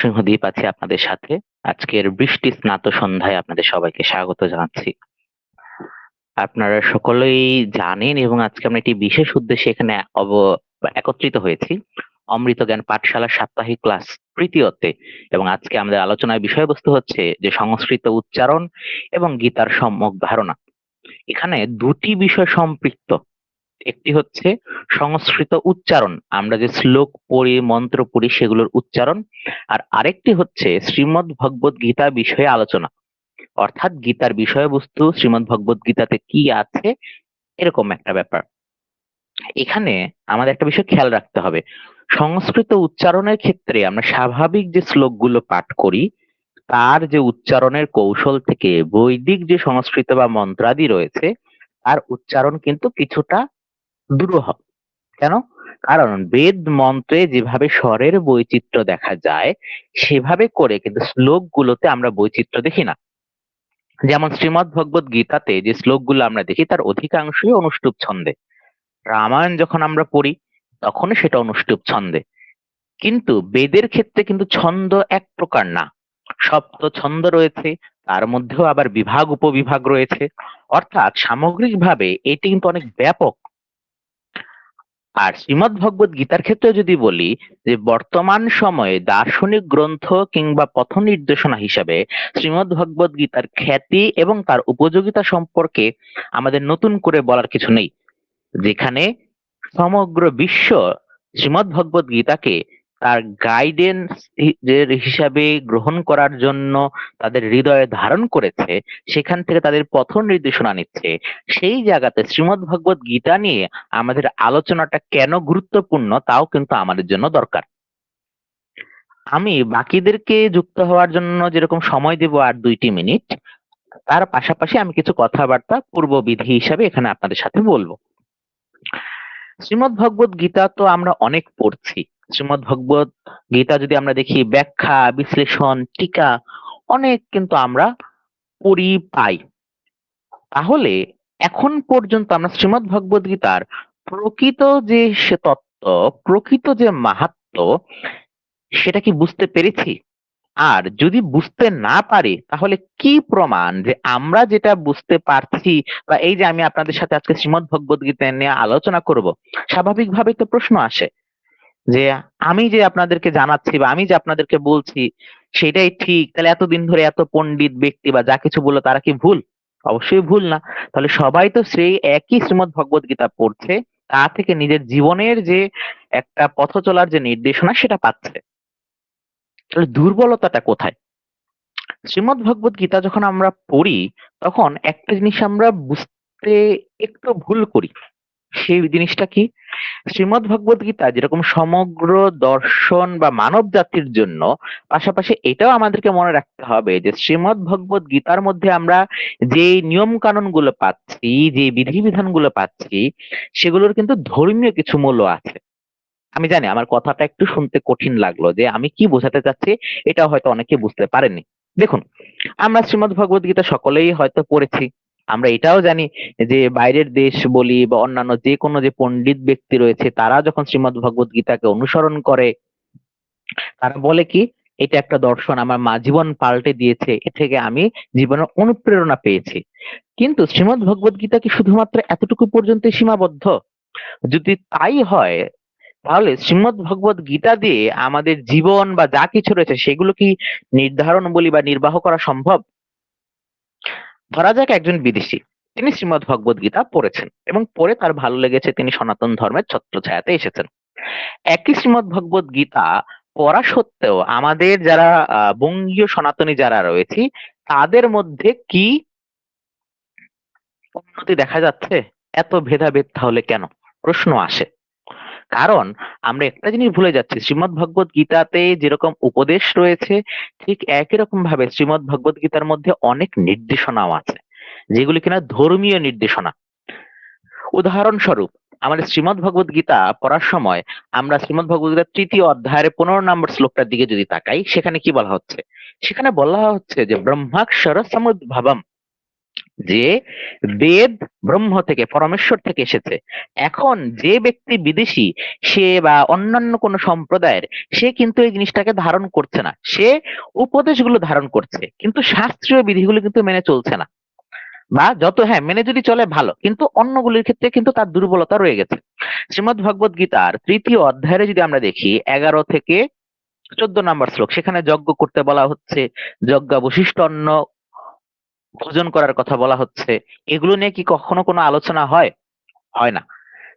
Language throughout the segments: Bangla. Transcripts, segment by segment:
সিংহদ্বীপ আছি আপনাদের সাথে। আজকের বৃষ্টি স্নাত সন্ধ্যায় আপনাদের সবাইকে স্বাগত জানাচ্ছি। আপনারা সকলেই জানেন এবং আজকে আমরা একটি বিশেষ উদ্দেশ্যে এখানে একত্রিত হয়েছি। অমৃত জ্ঞান পাঠশালার সাপ্তাহিক ক্লাস তৃতীয়তে, এবং আজকে আমাদের আলোচনার বিষয়বস্তু হচ্ছে যে সংস্কৃত উচ্চারণ এবং গীতার সম্যক ধারণা। এখানে দুটি বিষয় সম্পৃক্ত। একটি হচ্ছে সংস্কৃত উচ্চারণ, আমরা যে শ্লোক পড়ি মন্ত্র পড়ি সেগুলোর উচ্চারণ, আর আরেকটি হচ্ছে শ্রীমদ্ ভগবদ গীতা বিষয়ে আলোচনা, অর্থাৎ গীতার বিষয়বস্তু শ্রীমদ্ ভগবদ গীতাতে কি আছে এরকম একটা ব্যাপার। এখানে আমাদের একটা বিষয় খেয়াল রাখতে হবে, সংস্কৃত উচ্চারণের ক্ষেত্রে আমরা স্বাভাবিক যে শ্লোকগুলো পাঠ করি তার যে উচ্চারণের কৌশল থেকে বৈদিক যে সংস্কৃত বা মন্ত্রাদি রয়েছে তার উচ্চারণ কিন্তু কিছুটা দুরূহ। কেন? কারণ বেদ মন্ত্রে যেভাবে স্বরের বৈচিত্র্য দেখা যায় সেভাবে করে কিন্তু শ্লোক গুলোতে আমরা বৈচিত্র্য দেখি না। যেমন শ্রীমদ্ ভগবত গীতাতে যে শ্লোকগুলো আমরা দেখি তার অধিকাংশই অনুষ্টুপ ছন্দে। রামায়ণ যখন আমরা পড়ি তখনও সেটা অনুষ্টুপ ছন্দে। কিন্তু বেদের ক্ষেত্রে কিন্তু ছন্দ এক প্রকার না, সপ্ত ছন্দ রয়েছে, তার মধ্যেও আবার বিভাগ উপবিভাগ রয়েছে। অর্থাৎ সামগ্রিকভাবে এটি কিন্তু অনেক ব্যাপক। আর শ্রীমদ্ ভগবত গীতার ক্ষেত্রে যদি বলি যে বর্তমান সময়ে দার্শনিক গ্রন্থ কিংবা পথ নির্দেশনা হিসাবে শ্রীমদ্ ভগবত গীতার খ্যাতি এবং তার উপযোগিতা সম্পর্কে আমাদের নতুন করে বলার কিছু নেই। যেখানে সমগ্র বিশ্ব শ্রীমদ্ ভগবত গীতাকে তার গাইডেন্স হিসাবে গ্রহণ করার জন্য তাদের হৃদয়ে ধারণ করেছে, সেখান থেকে তাদের পথ নির্দেশনা নিচ্ছে। সেই জায়গাতে শ্রীমদ্ ভগবত গীতা নিয়ে আমাদের আলোচনাটা কেন গুরুত্বপূর্ণ তাও কিন্তু আমাদের জন্য দরকার। আমি বাকিদেরকে যুক্ত হওয়ার জন্য যেরকম সময় দেব আর 2টি মিনিট, তার পাশাপাশি আমি কিছু কথাবার্তা পূর্ববিধি হিসাবে এখানে আপনাদের সাথে বলবো। শ্রীমদ্ ভগবত গীতা তো আমরা অনেক পড়ছি। শ্রীমদ্ ভগবত গীতা যদি আমরা দেখি ব্যাখ্যা বিশ্লেষণ টিকা অনেক কিন্তু আমরা পড়ি পাই। তাহলে এখন পর্যন্ত আমরা শ্রীমদ্ ভগবত গীতার প্রকৃত যে সে তত্ত্ব, প্রকৃত যে মাহাত্ম্য সেটা কি বুঝতে পেরেছি? আর যদি বুঝতে না পারি তাহলে কি প্রমাণ যে আমরা যেটা বুঝতে পারছি, বা এই যে আমি আপনাদের সাথে আজকে শ্রীমদ্ ভগবত গীতা নিয়ে আলোচনা করব, স্বাভাবিকভাবেই তো প্রশ্ন আসে যে আমি যে আপনাদেরকে জানাচ্ছি বা আমি যে আপনাদেরকে বলছি সেটাই ঠিক, তাহলে এতদিন ধরে এত পণ্ডিত ব্যক্তি বা যা কিছু বললো তারা কি ভুল? অবশ্যই ভুল না। তাহলে সবাই তো সেই একই শ্রীমদ্ ভগবত গীতা পড়ছে, তা থেকে নিজের জীবনের যে একটা পথ চলার যে নির্দেশনা সেটা পাচ্ছে। তাহলে দুর্বলতাটা কোথায়? শ্রীমদ্ ভগবত গীতা যখন আমরা পড়ি তখন একটা জিনিস আমরা বুঝতে একটু ভুল করি। সেই জিনিসটা কি? শ্রীমদ্ ভগবত গীতা যেরকম সমগ্র দর্শন বা মানব জাতির জন্য, পাশাপাশি এটাও আমাদেরকে মনে রাখতে হবে যে শ্রীমদ্ ভগবত গীতার মধ্যে আমরা যে নিয়ম কানুন গুলো পাচ্ছি, যে বিধিবিধান গুলো পাচ্ছি, সেগুলোর কিন্তু ধর্মীয় কিছু মূল্য আছে। আমি জানি আমার কথাটা একটু শুনতে কঠিন লাগলো, যে আমি কি বোঝাতে চাচ্ছি এটা হয়তো অনেকে বুঝতে পারেনি। দেখুন, আমরা শ্রীমদ্ ভগবত গীতা সকলেই হয়তো পড়েছি। আমরা এটাও জানি যে বাইরের দেশ বলি বা অন্যান্য যে কোনো যে পণ্ডিত ব্যক্তি রয়েছে তারা যখন শ্রীমদ্ ভগবত গীতাকে অনুসরণ করে তারা বলে কি, এটা একটা দর্শন, আমার মা জীবন পাল্টে দিয়েছে, এ থেকে আমি জীবনের অনুপ্রেরণা পেয়েছি। কিন্তু শ্রীমদ্ ভগবত গীতা কি শুধুমাত্র এতটুকু পর্যন্ত সীমাবদ্ধ? যদি তাই হয় তাহলে শ্রীমদ্ ভগবত গীতা দিয়ে আমাদের জীবন বা যা কিছু রয়েছে সেগুলো কি নির্ধারণ বলি বা নির্বাহ করা সম্ভব? ধরা যাক একজন বিদেশি, তিনি শ্রীমদ্ ভগবত গীতা পড়েছেন এবং পড়ে তার ভালো লেগেছে, তিনি সনাতন ধর্মের ছত্রছায়াতে এসেছেন। একই শ্রীমদ্ ভগবত গীতা পড়া সত্ত্বেও আমাদের যারা বঙ্গীয় সনাতনী যারা রয়েছে তাদের মধ্যে কি উন্নতি দেখা যাচ্ছে? এত ভেদাভেদ তাহলে কেন? প্রশ্ন আসে। কারণ আমরা একটা জিনিস ভুলে যাচ্ছি, শ্রীমদ্ ভগবত গীতাতে যেরকম উপদেশ রয়েছে ঠিক একই রকম ভাবে শ্রীমদ্ ভগবত গীতার মধ্যে অনেক নির্দেশনাও আছে, যেগুলি কিনা ধর্মীয় নির্দেশনা। উদাহরণস্বরূপ, আমাদের শ্রীমদ্ ভগবত গীতা পড়ার সময় আমরা শ্রীমদ্ ভগবত গীতার 3য় অধ্যায়ের 15 নম্বর শ্লোকটার দিকে যদি তাকাই, সেখানে কি বলা হচ্ছে? সেখানে বলা হচ্ছে যে ব্রহ্মাক্ষর সমুদ্ভবম, যে বেদ ব্রহ্ম থেকে, পরমেশ্বর থেকে এসেছে। এখন যে ব্যক্তি বিদেশি, সে বা অন্যান্য কোন সম্প্রদায়ের, সে কিন্তু এই জিনিসটাকে ধারণ করছে না, সে উপদেশগুলো ধারণ করছে, কিন্তু শাস্ত্রীয় বিধিগুলো কিন্তু মেনে চলছে না। বা যত, হ্যাঁ, মেনে যদি চলে ভালো, কিন্তু অন্যগুলির ক্ষেত্রে কিন্তু তার দুর্বলতা রয়ে গেছে। শ্রীমদ্ ভগবদ গীতার 3য় অধ্যায়ে যদি আমরা দেখি 11 থেকে 14 নম্বর শ্লোক, সেখানে যজ্ঞ করতে বলা হচ্ছে, যজ্ঞাবশিষ্ট অন্ন ভোজন করার কথা বলা হচ্ছে। এগুলো নিয়ে কি কখনো কোনো আলোচনা হয়? হয় না।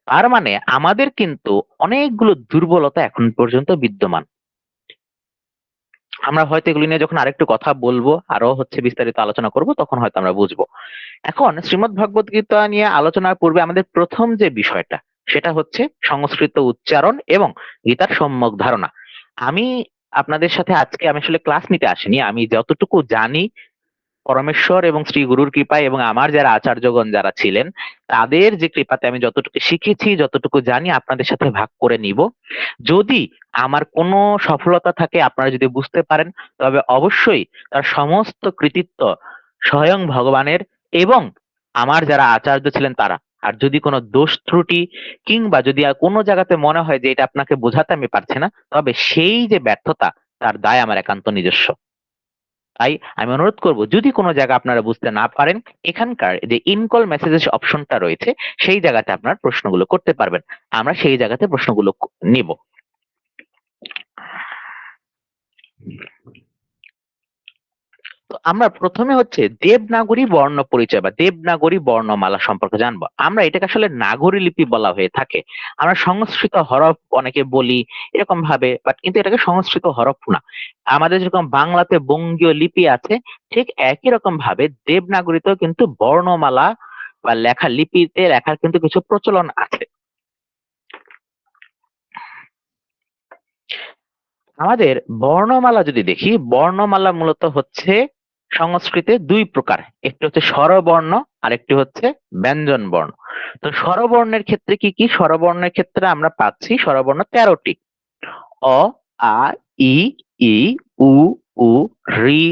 তার মানে আমাদের কিন্তু অনেকগুলো দুর্বলতা এখন পর্যন্ত বিদ্যমান। আমরা হয়তো এগুলি নিয়ে যখন আরেকটু কথা বলবো, আরো বিস্তারিত আলোচনা করব, তখন হয়তো আমরা বুঝবো। এখন শ্রীমদ্ ভগবদ গীতা নিয়ে আলোচনার পূর্বে আমাদের প্রথম যে বিষয়টা, সেটা হচ্ছে সংস্কৃত উচ্চারণ এবং গীতার সম্যক ধারণা। আমি আপনাদের সাথে আজকে, আমি আসলে ক্লাস নিতে আসিনি, আমি যতটুকু জানি পরমেশ্বর এবং শ্রী গুরুর কৃপায়, এবং আমার যারা আচার্যগণ যারা ছিলেন তাদের যে কৃপাতে আমি যতটুকু শিখেছি, যতটুকু জানি, আপনাদের সাথে ভাগ করে নিব। যদি আমার কোনো সফলতা থাকে, আপনারা যদি বুঝতে পারেন, তবে অবশ্যই তার সমস্ত কৃতিত্ব স্বয়ং ভগবানের এবং আমার যারা আচার্য ছিলেন তারা। আর যদি কোনো দোষ ত্রুটি, কিংবা যদি আর কোনো জায়গাতে মনে হয় যে এটা আপনাকে বোঝাতে আমি পারছি না, তবে সেই যে ব্যর্থতা, তার দায় আমার একান্ত নিজস্ব। তাই আমি অনুরোধ করব, যদি কোনো জায়গা আপনারা বুঝতে না পারেন, এখানকার যে ইনকল মেসেজেস অপশনটা রয়েছে, সেই জায়গাতে আপনার প্রশ্নগুলো করতে পারবেন, আমরা সেই জায়গাতে প্রশ্নগুলো নিব। তো আমরা প্রথমে দেবনাগরী বর্ণ পরিচয় বা দেবনাগরী বর্ণমালা সম্পর্কে জানবো। আমরা এটাকে আসলে নাগরী লিপি বলা হয়ে থাকে। আমরা সংস্কৃত হরফ অনেকে বলি এরকম ভাবে, বাট কিন্তু এটাকে সংস্কৃত হরফ না। আমাদের যেরকম বাংলাতে বঙ্গীয় লিপি আছে, ঠিক একই রকম ভাবে দেবনাগরীতেও কিন্তু বর্ণমালা বা লেখা, লিপিতে লেখার কিন্তু কিছু প্রচলন আছে। আমাদের বর্ণমালা যদি দেখি, বর্ণমালা মূলত সংস্কৃতে দুই প্রকার, একটি হচ্ছে স্বরবর্ণ, আর একটি হচ্ছে ব্যঞ্জন বর্ণ। তো স্বরবর্ণের ক্ষেত্রে কি কি? স্বরবর্ণের ক্ষেত্রে আমরা পাচ্ছি স্বরবর্ণ 13টি: অ, আ, ই, ই, উ, উ, ঋ,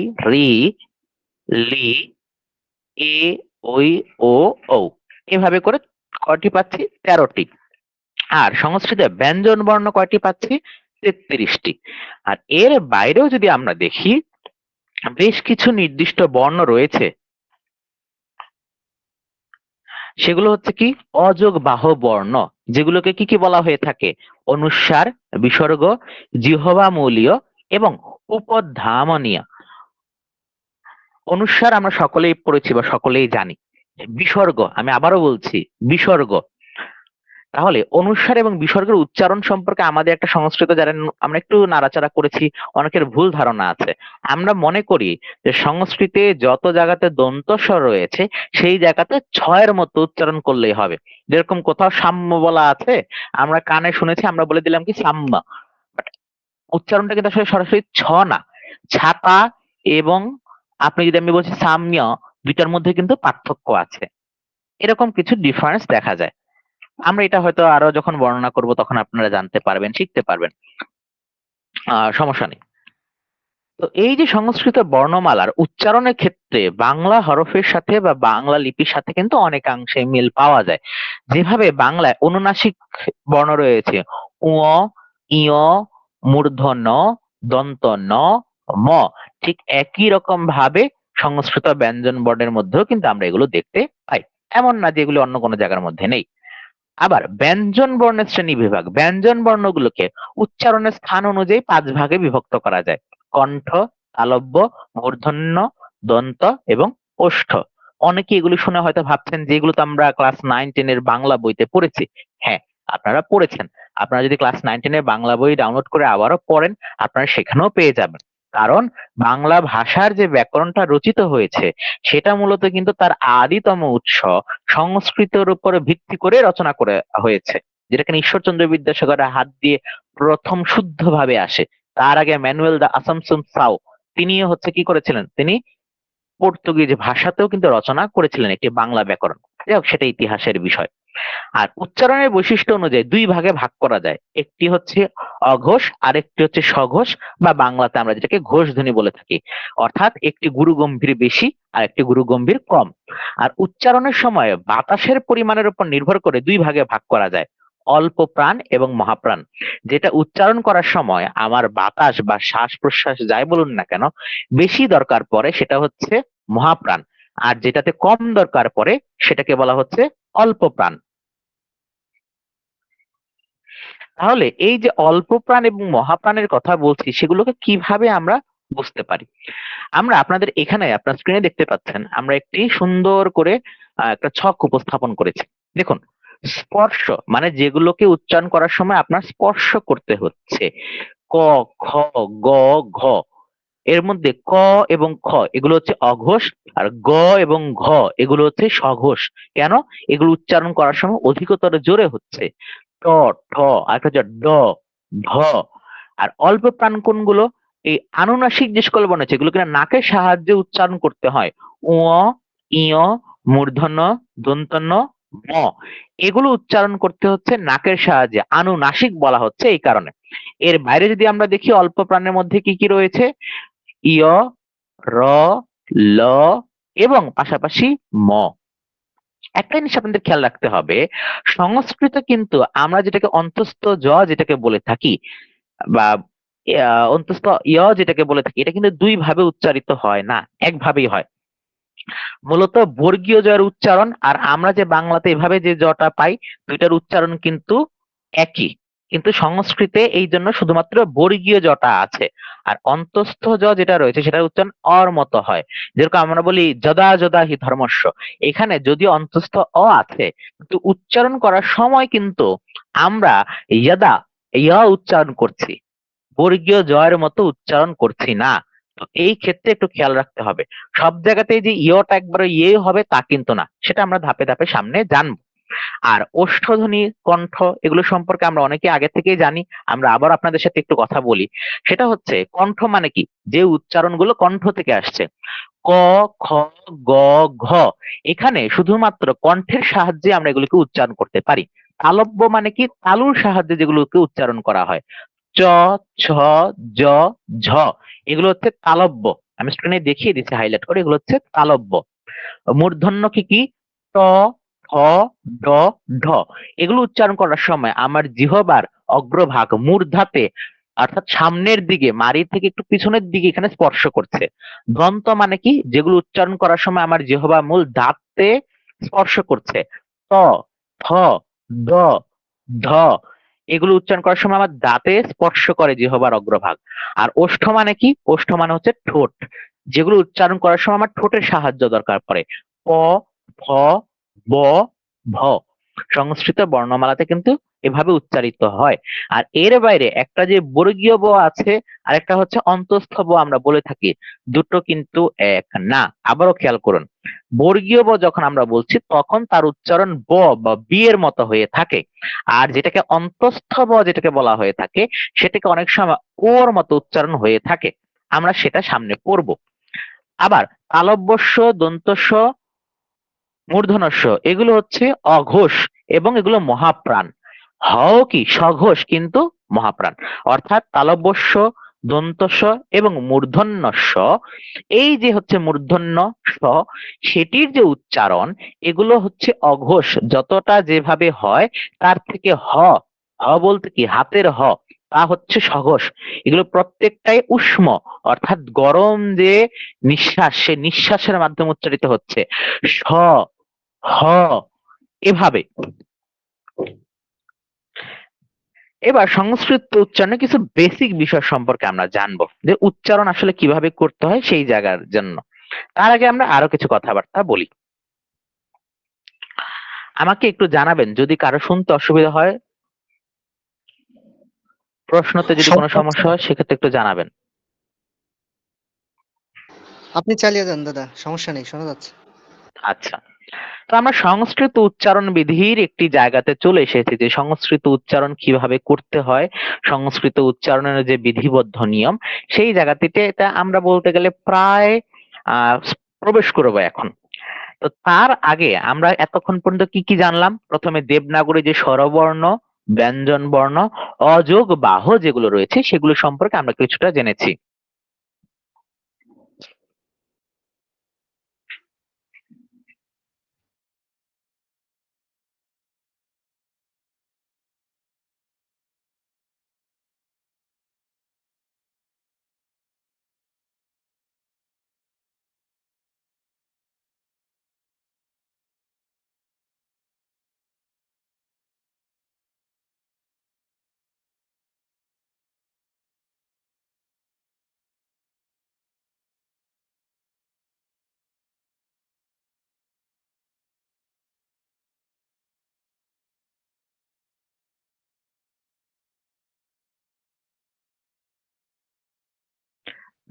ঋ, লি, এ, ঐ, ও, ঔ। এভাবে করে কয়টি পাচ্ছি? 13টি। আর সংস্কৃতে ব্যঞ্জন বর্ণ কয়টি পাচ্ছি? 33টি। আর এর বাইরেও যদি আমরা দেখি, বেশ কিছু নির্দিষ্ট বর্ণ রয়েছে, সেগুলো হচ্ছে কি? অযোগ বাহ বর্ণ, যেগুলোকে কি কি বলা হয়ে থাকে? অনুস্বার, বিসর্গ, জিহ্বা মূলীয় এবং উপধামনীয়। অনুস্বার আমরা সকলেই পড়েছি বা সকলেই জানি। বিসর্গ, আমি আবারও বলছি, বিসর্গ। তাহলে অনুস্বার এবং বিসর্গের উচ্চারণ সম্পর্কে আমাদের একটা সংস্কৃত যারা, আমরা একটু নাড়াচাড়া করেছি, অনেকের ভুল ধারণা আছে। আমরা মনে করি যে সংস্কৃতে যত জায়গাতে দন্তস্বর রয়েছে, সেই জায়গাতে ছয়ের মতো উচ্চারণ করলেই হবে। যেরকম কোথাও সাম্য বলা আছে, আমরা কানে শুনেছি, আমরা বলে দিলাম কি সাম্য। But উচ্চারণটা কিন্তু আসলে সরাসরি ছ না, ছাতা এবং, আপনি যদি, আমি বলছি সাম্য, দুইটার মধ্যে কিন্তু পার্থক্য আছে। এরকম কিছু ডিফারেন্স দেখা যায়। আমরা এটা হয়তো আরো যখন বর্ণনা করব তখন আপনারা জানতে পারবেন, শিখতে পারবেন, সমস্যা নেই। তো এই যে সংস্কৃত বর্ণমালার উচ্চারণের ক্ষেত্রে বাংলা হরফের সাথে বা বাংলা লিপির সাথে কিন্তু অনেকাংশে মিল পাওয়া যায়। যেভাবে বাংলায় অনুনাসিক বর্ণ রয়েছে, উ, ইয়, মূর্ধ ন, দন্ত ন, ম, ঠিক একই রকম ভাবে সংস্কৃত ব্যঞ্জন বর্ণের মধ্যেও কিন্তু আমরা এগুলো দেখতে পাই। এমন না যে এগুলো অন্য কোনো জায়গার মধ্যে নেই। আবার ব্যঞ্জন বর্ণের শ্রেণী বিভাগ, ব্যঞ্জন বর্ণগুলোকে উচ্চারণের স্থান অনুযায়ী 5 ভাগে বিভক্ত করা যায়: কণ্ঠ, তালব্য, মূর্ধন্য, দন্ত এবং ওষ্ঠ। অনেকে এগুলি শুনে হয়তো ভাবছেন যে এগুলো তো আমরা ক্লাস 9-10 এর বাংলা বইতে পড়েছি। হ্যাঁ, আপনারা পড়েছেন। আপনারা যদি ক্লাস 9-10 এর বাংলা বই ডাউনলোড করে আবারও পড়েন, আপনারা সেখানেও পেয়ে যাবেন। কারণ বাংলা ভাষার যে ব্যাকরণটা রচিত হয়েছে, সেটা মূলত কিন্তু তার আদিতম উৎস সংস্কৃতের উপরে ভিত্তি করে রচনা করে হয়েছে, যেটা কিনা ঈশ্বরচন্দ্র বিদ্যাসাগরের হাত দিয়ে প্রথম শুদ্ধভাবে আসে। তার আগে ম্যানুয়েল দা আসামসন সাও, তিনি কি করেছিলেন? তিনি পর্তুগিজ ভাষাতেও কিন্তু রচনা করেছিলেন একটি বাংলা ব্যাকরণ। যাই হোক, সেটা ইতিহাসের বিষয়। আর উচ্চারণের বৈশিষ্ট্য অনুযায়ী দুই ভাগে ভাগ করা যায়, একটি হচ্ছে অঘোষ আর একটি হচ্ছে সঘোষ, বা বাংলাতে আমরা যেটাকে ঘোষ ধ্বনি বলে থাকি। অর্থাৎ একটি গুরু গম্ভীর বেশি আর একটি গুরু গম্ভীর কম। আর উচ্চারণের সময় বাতাসের পরিমাণের উপর নির্ভর করে দুই ভাগে ভাগ করা যায়, অল্প প্রাণ এবং মহাপ্রাণ। যেটা উচ্চারণ করার সময় আমার বাতাস বা শ্বাস প্রশ্বাস যাই বলুন না কেন বেশি দরকার পড়ে সেটা হচ্ছে মহাপ্রাণ, আর যেটাতে কম দরকার পড়ে সেটাকে বলা হচ্ছে অল্প প্রাণ। তাহলে এই যে অল্প প্রাণ এবং মহাপ্রাণের কথা বলছি সেগুলোকে কিভাবে আমরা বুঝতে পারি? আমরা আপনাদের এখানে আপনার স্ক্রিনে দেখতে পাচ্ছেন আমরা একটি সুন্দর করে একটা ছক উপস্থাপন করেছি। দেখুন, স্পর্শ মানে যেগুলোকে উচ্চারণ করার সময় আপনার স্পর্শ করতে হচ্ছে, ক, খ, গ, ঘ। এর মধ্যে ক এবং খ এগুলো হচ্ছে অঘোষ, আর গ এবং ঘ এগুলো হচ্ছে সঘোষ। কেন? এগুলো উচ্চারণ করার সময় অধিকতর জোরে হচ্ছে। ট, ঠ, আর একটা হচ্ছে ড, ঢ। আর অল্প প্রাণ কোনগুলো? এই আনুনাসিক যে সকল বর্ণ আছে এগুলো কিনা নাকের সাহায্যে উচ্চারণ করতে হয়। উ, ইয়, মূর্ধন্য, দন্তন্য, ম। এগুলো উচ্চারণ করতে হচ্ছে নাকের সাহায্যে, আনুনাসিক বলা হচ্ছে এই কারণে। এর বাইরে যদি আমরা দেখি অল্প প্রাণের মধ্যে কি কি রয়েছে, ইয়, র, ল এবং পাশাপাশি ম। একটা জিনিস আপনাদের খেয়াল রাখতে হবে, সংস্কৃত কিন্তু আমরা যেটাকে অন্তস্থ জ যেটাকে বলে থাকি, বা অন্তস্থ ইয় যেটাকে বলে থাকি, এটা কিন্তু দুই ভাবে উচ্চারিত হয় না, একভাবেই হয়। মূলত বর্গীয় জয়ের উচ্চারণ আর আমরা যে বাংলাতে এভাবে যে জটা পাই দুইটার উচ্চারণ কিন্তু একই, কিন্তু সংস্কৃতে এই জন্য শুধুমাত্র বর্গীয় জটা আছে। আর অন্তস্থ জ যেটা রয়েছে সেটার উচ্চারণ অর মতো হয়। যেরকম আমরা বলি যদা যদা হি ধর্মস্য, এখানে যদি অন্তস্থ অ আছে কিন্তু উচ্চারণ করার সময় কিন্তু আমরা ইয়দা ইয়া উচ্চারণ করছি, বর্গীয় জয়ের মতো উচ্চারণ করছি না। তো এই ক্ষেত্রে একটু খেয়াল রাখতে হবে। সব জায়গাতেই যে ইয়টা একবারে ইয়ে হবে তা কিন্তু না, সেটা আমরা ধাপে ধাপে সামনে জানবো। আর ওষ্ঠধ্বনি, কণ্ঠ এগুলো সম্পর্কে আমরা অনেকে আগে থেকেই জানি, আমরা আবার আপনাদের সাথে একটু কথা বলি। সেটা হচ্ছে কণ্ঠ মানে কি, যে উচ্চারণগুলো কণ্ঠ থেকে আসছে, ক, খ, গ, ঘ। এখানে শুধুমাত্র কণ্ঠের সাহায্যে আমরা এগুলোকে উচ্চারণ করতে পারি। তালব্য মানে কি, তালুর সাহায্যে যেগুলোকে উচ্চারণ করা হয়, চ, ছ, জ, ঝ। এগুলো হচ্ছে তালব্য। আমি স্ক্রিনে দেখিয়ে দিচ্ছি হাইলাইট করে, এগুলো হচ্ছে তালব্য। মূর্ধন্য কি কি, ট, ঠ, ড, ঢ। এগুলো উচ্চারণ করার সময় আমার জিহ্বার অগ্রভাগ মূর্ধাতে, অর্থাৎ সামনের দিকে, মাড়ি থেকে একটু পিছনের দিকে এখানে স্পর্শ করছে। দন্ত মানে কি, যেগুলো উচ্চারণ করার সময় আমার জিহ্বা মূল দাঁতে স্পর্শ করছে, ত, থ, দ, ধ। এগুলো উচ্চারণ করার সময় আমার দাঁতে স্পর্শ করে জিহ্বার অগ্রভাগ। আর ওষ্ঠ মানে কি, ওষ্ঠ মানে হচ্ছে ঠোঁট, যেগুলো উচ্চারণ করার সময় আমার ঠোঁটের সাহায্য দরকার পড়ে, প, ফ, ব, ভ। সংস্কৃত বর্ণমালাতে কিন্তু এভাবে উচ্চারিত হয়। আর এর বাইরে একটা যে বর্গীয় ব আছে আর একটা হচ্ছে অন্তস্থ ব আমরা বলে থাকি, দুটো কিন্তু এক না। আবারও খেয়াল করুন, বর্গীয় ব যখন আমরা বলছি তখন তার উচ্চারণ ব বা বি এর মতো হয়ে থাকে, আর যেটাকে অন্তস্থ ব যেটাকে বলা হয়ে থাকে সেটাকে অনেক সময় ওর মতো উচ্চারণ হয়ে থাকে। আমরা সেটা সামনে পড়বো। আবার তালব্যস্য, দন্তস্য, মূর্ধনস্য এগুলো হচ্ছে অঘোষ এবং এগুলো মহাপ্রাণ। হও কি সঘোষ কিন্তু মহাপ্রাণ। অর্থাৎ তালব্যস্য, দন্তস্য এবং মূর্ধন্যস্য, এই যে হচ্ছে মূর্ধন্য স, সেটির যে উচ্চারণ এগুলো হচ্ছে অঘোষ, যতটা যেভাবে হয় তার থেকে হ, হ বলতে কি হাতের হ, তা হচ্ছে সঘোষ। এগুলো প্রত্যেকটাই উষ্ম, অর্থাৎ গরম যে নিঃশ্বাস সে নিঃশ্বাসের মাধ্যমে উচ্চারিত হচ্ছে, স, হ, এভাবে। এবার সংস্কৃত উচ্চারণে কিছু বেসিক বিষয় সম্পর্কে আমরা জানবো, যে উচ্চারণ আসলে কিভাবে করতে হয় সেই জায়গার জন্য। তার আগে আমরা আরো কিছু কথাবার্তা বলি। আমাকে একটু জানাবেন যদি কারো শুনতে অসুবিধা হয়, প্রশ্নতে যদি কোনো শোনা যাচ্ছে? সমস্যা হয় সেক্ষেত্রে একটু জানাবেন। আপনি চালিয়ে যান দাদা, সমস্যা নেই, শোনা যাচ্ছে। আচ্ছা, তো আমরা সংস্কৃত উচ্চারণ বিধির একটি জায়গাতে চলে এসেছি, যে সংস্কৃত উচ্চারণ কিভাবে করতে হয়, সংস্কৃত উচ্চারণের যে বিধিবদ্ধ নিয়ম, সেই জায়গাটিতে এটা আমরা বলতে গেলে প্রায় প্রবেশ করবো এখন। তো তার আগে আমরা এতক্ষণ পর্যন্ত কি কি জানলাম? প্রথমে দেবনাগরী যে স্বরবর্ণ, ব্যঞ্জন বর্ণ, অযোগ বাহ যেগুলো রয়েছে সেগুলো সম্পর্কে আমরা কিছুটা জেনেছি।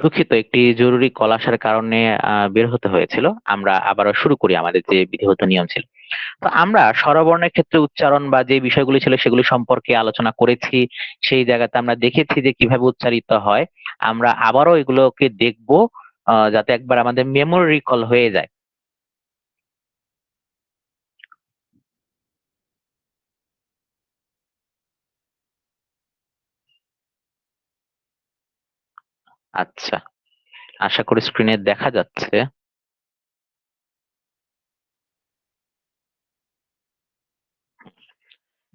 দুঃখিত, একটি জরুরি কল আসার কারণে বের হতে হয়েছিল। আমরা আবারও শুরু করি আমাদের যে বিধিগত নিয়ম ছিল। তো আমরা স্বরবর্ণের ক্ষেত্রে উচ্চারণ বা যে বিষয়গুলি ছিল সেগুলি সম্পর্কে আলোচনা করেছি। সেই জায়গাতে আমরা দেখেছি যে কিভাবে উচ্চারিত হয়। আমরা আবারও এগুলোকে দেখবো যাতে একবার আমাদের মেমোরি রিকল হয়ে যায়। আচ্ছা, আশা করি স্ক্রিনে দেখা যাচ্ছে।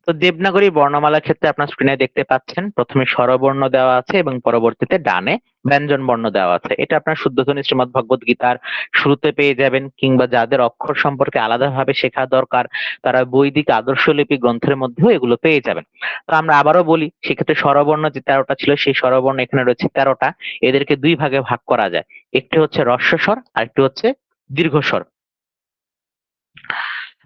তো দেবনাগরী বর্ণমালার ক্ষেত্রে আপনার স্ক্রিনে দেখতে পাচ্ছেন প্রথমে স্বরবর্ণ দেওয়া আছে এবং পরবর্তীতে ডানে ব্যঞ্জন বর্ণ দেওয়া আছে। এটা আপনার শুদ্ধধ্বনি শ্রীমদ্ ভগবত গীতার শুরুতে পেয়ে যাবেন, কিংবা যাদের অক্ষর সম্পর্কে আলাদাভাবে শেখা দরকার তারা বৈদিক আদর্শলিপি গ্রন্থের মধ্যেও এগুলো পেয়ে যাবেন। তো আমরা আবারও বলি, সেক্ষেত্রে স্বরবর্ণ যে 13টা ছিল সেই স্বরবর্ণ এখানে রয়েছে 13টা। এদেরকে দুই ভাগে ভাগ করা যায়, একটি হচ্ছে হ্রস্বস্বর আর একটি হচ্ছে দীর্ঘস্বর।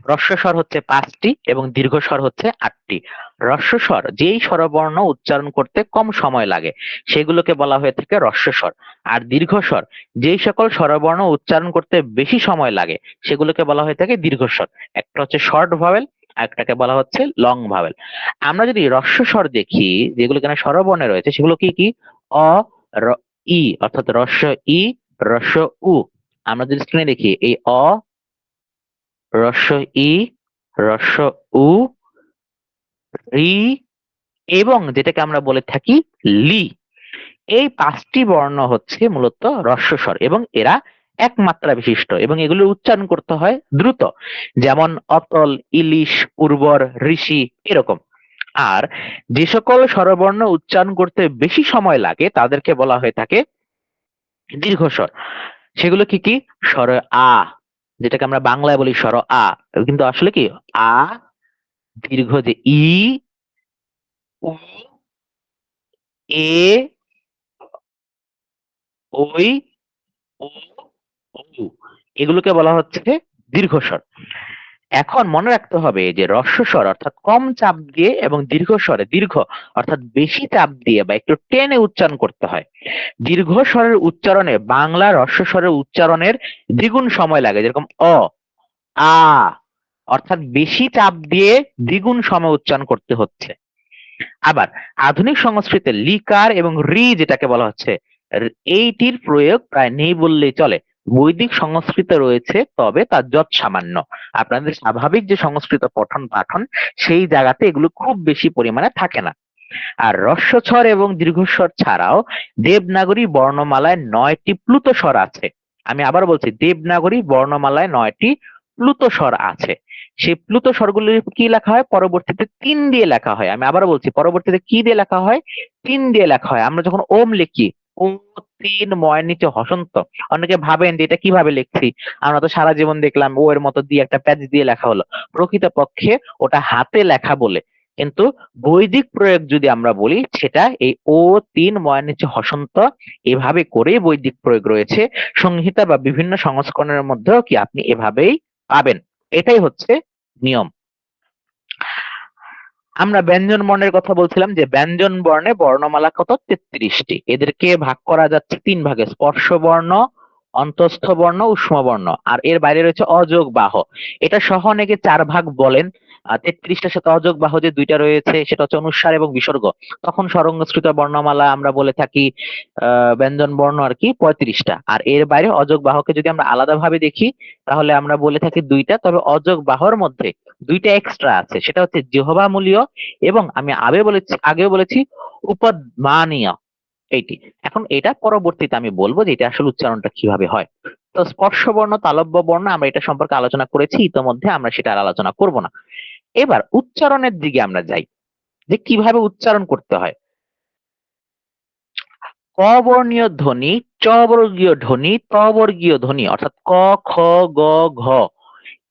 হ্রস্বস্বর হচ্ছে 5টি এবং দীর্ঘস্বর হচ্ছে 8টি। হ্রস্বস্বর যেই স্বরবর্ণ উচ্চারণ করতে কম সময় লাগে সেগুলোকে বলা হয়ে থাকে হ্রস্বস্বর। আর দীর্ঘস্বর যেই সকল স্বরবর্ণ উচ্চারণ করতে বেশি সময় লাগে সেগুলোকে বলা হয়ে থাকে দীর্ঘস্বর। একটা হচ্ছে শর্ট ভাওয়েল, একটাকে বলা হচ্ছে লং ভাওয়েল। আমরা যদি হ্রস্বস্বর দেখি যেগুলো এখানে স্বরবর্ণে রয়েছে সেগুলো কি কি? অ, র, ই অর্থাৎ হ্রস্ব ই, হ্রস্ব উ। আমরা যদি স্ক্রিনে দেখি এই অ, হ্রস্ব ই, হ্রস্ব উ, রি এবং যেটাকে আমরা বলে থাকি লি, এই 5টি বর্ণ হচ্ছে মূলত হ্রস্বস্বর এবং এরা এক মাত্রা বিশিষ্ট এবং এগুলো উচ্চারণ করতে হয় দ্রুত, যেমন অতল, ইলিশ, উর্বর, ঋষি এরকম। আর যে সকল স্বরবর্ণ উচ্চারণ করতে বেশি সময় লাগে তাদেরকে বলা হয়ে থাকে দীর্ঘস্বর। সেগুলো কি কি? স্বর আ, যেটাকে আমরা বাংলায় বলি স্বর আ, কিন্তু আসলে কি আ, দীর্ঘ যে ই, উ, এ, ওই, ও, ও, এগুলোকে বলা হচ্ছে দীর্ঘস্বর। এখন মনে রাখতে হবে যে হ্রস্বস্বর অর্থাৎ কম চাপ দিয়ে এবং দীর্ঘস্বরে দীর্ঘ অর্থাৎ বেশি চাপ দিয়ে বা একটু টেনে উচ্চারণ করতে হয়। দীর্ঘস্বরের উচ্চারণে বাংলার হ্রস্বস্বরের উচ্চারণের দ্বিগুণ সময় লাগে, যেরকম অ, আ, অর্থাৎ বেশি চাপ দিয়ে দ্বিগুণ সময় উচ্চারণ করতে হচ্ছে। আবার আধুনিক সংস্কৃতে লিকার এবং রি যেটাকে বলা হচ্ছে, এইটির প্রয়োগ প্রায় নেই বললেই চলে। বৈদিক সংস্কৃত রয়েছে তবে তার যৎ সামান্য। আপনাদের স্বাভাবিক যে সংস্কৃত পঠন পাঠন সেই জায়গাতে এগুলো খুব বেশি পরিমাণে থাকে না। আর হ্রস্বস্বর এবং দীর্ঘস্বর ছাড়াও দেবনাগরী বর্ণমালায় 9টি প্লুত স্বর আছে। আমি আবার বলছি, দেবনাগরী বর্ণমালায় 9টি প্লুত স্বর আছে। সেই প্লুত স্বরগুলি কি লেখা হয়? পরবর্তীতে 3 দিয়ে লেখা হয়। আমি আবার বলছি, পরবর্তীতে কি দিয়ে লেখা হয়? 3 দিয়ে লেখা হয়। আমরা যখন ওম লিখি, ও, 3 ময়ের নিচে হসন্ত, অনেকে ভাবেন যে এটা কিভাবে লিখছি, আমরা তো সারা জীবন দেখলাম ও এর মতো দিয়ে একটা প্যাচ দিয়ে লেখা হলো। প্রকৃতপক্ষে ওটা হাতে লেখা বলে, কিন্তু বৈদিক প্রয়োগ যদি আমরা বলি সেটা এই ও 3 ময়ের নিচে হসন্ত, এভাবে করে বৈদিক প্রয়োগ রয়েছে। সংহিতা বা বিভিন্ন সংস্করণের মধ্যেও কি আপনি এভাবেই পাবেন। এটাই হচ্ছে নিয়ম। আমরা ব্যঞ্জন বর্ণের কথা বলছিলাম যে ব্যঞ্জন বর্ণে বর্ণমালা কত? 33টি। এদেরকে ভাগ করা যাচ্ছে 3 ভাগে: স্পর্শ বর্ণ, অন্তস্থ বর্ণ, ঊষ্ম বর্ণ। আর এর বাইরে রয়েছে অযোগ বাহ। এটা সহ অনেকে 4 ভাগ বলেন। 33টার সাথে অযোগ বাহু যে দুইটা রয়েছে সেটা হচ্ছে অনুস্বার এবং বিসর্গ। তখন স্বরংস্কৃত বর্ণমালা আমরা বলে থাকি ব্যঞ্জন বর্ণ আর কি 35টা। আর এর বাইরে অযোগ বাহকে যদি আমরা আলাদাভাবে দেখি তাহলে আমরা বলে থাকি দুইটা, তবে অযোগ বাহর মধ্যে দুইটা এক্সট্রা আছে, সেটা হচ্ছে জিহ্বামূলীয় এবং আমি আগেও বলেছি উপদমানীয়। এইটি এখন এটা পরবর্তীতে আমি বলবো যে এটা আসলে উচ্চারণটা কিভাবে হয়। তো স্পর্শ বর্ণ, তালব্য বর্ণ আমরা এটা সম্পর্কে আলোচনা করেছি ইতোমধ্যে, আমরা সেটা আর আলোচনা করব না। এবার উচ্চারণের দিকে আমরা যাই, যে কিভাবে উচ্চারণ করতে হয়। ক বর্ণীয় ধ্বনি, চ বর্গীয় ধ্বনি, ত বর্গীয় ধ্বনি অর্থাৎ ক, খ, গ, ঘ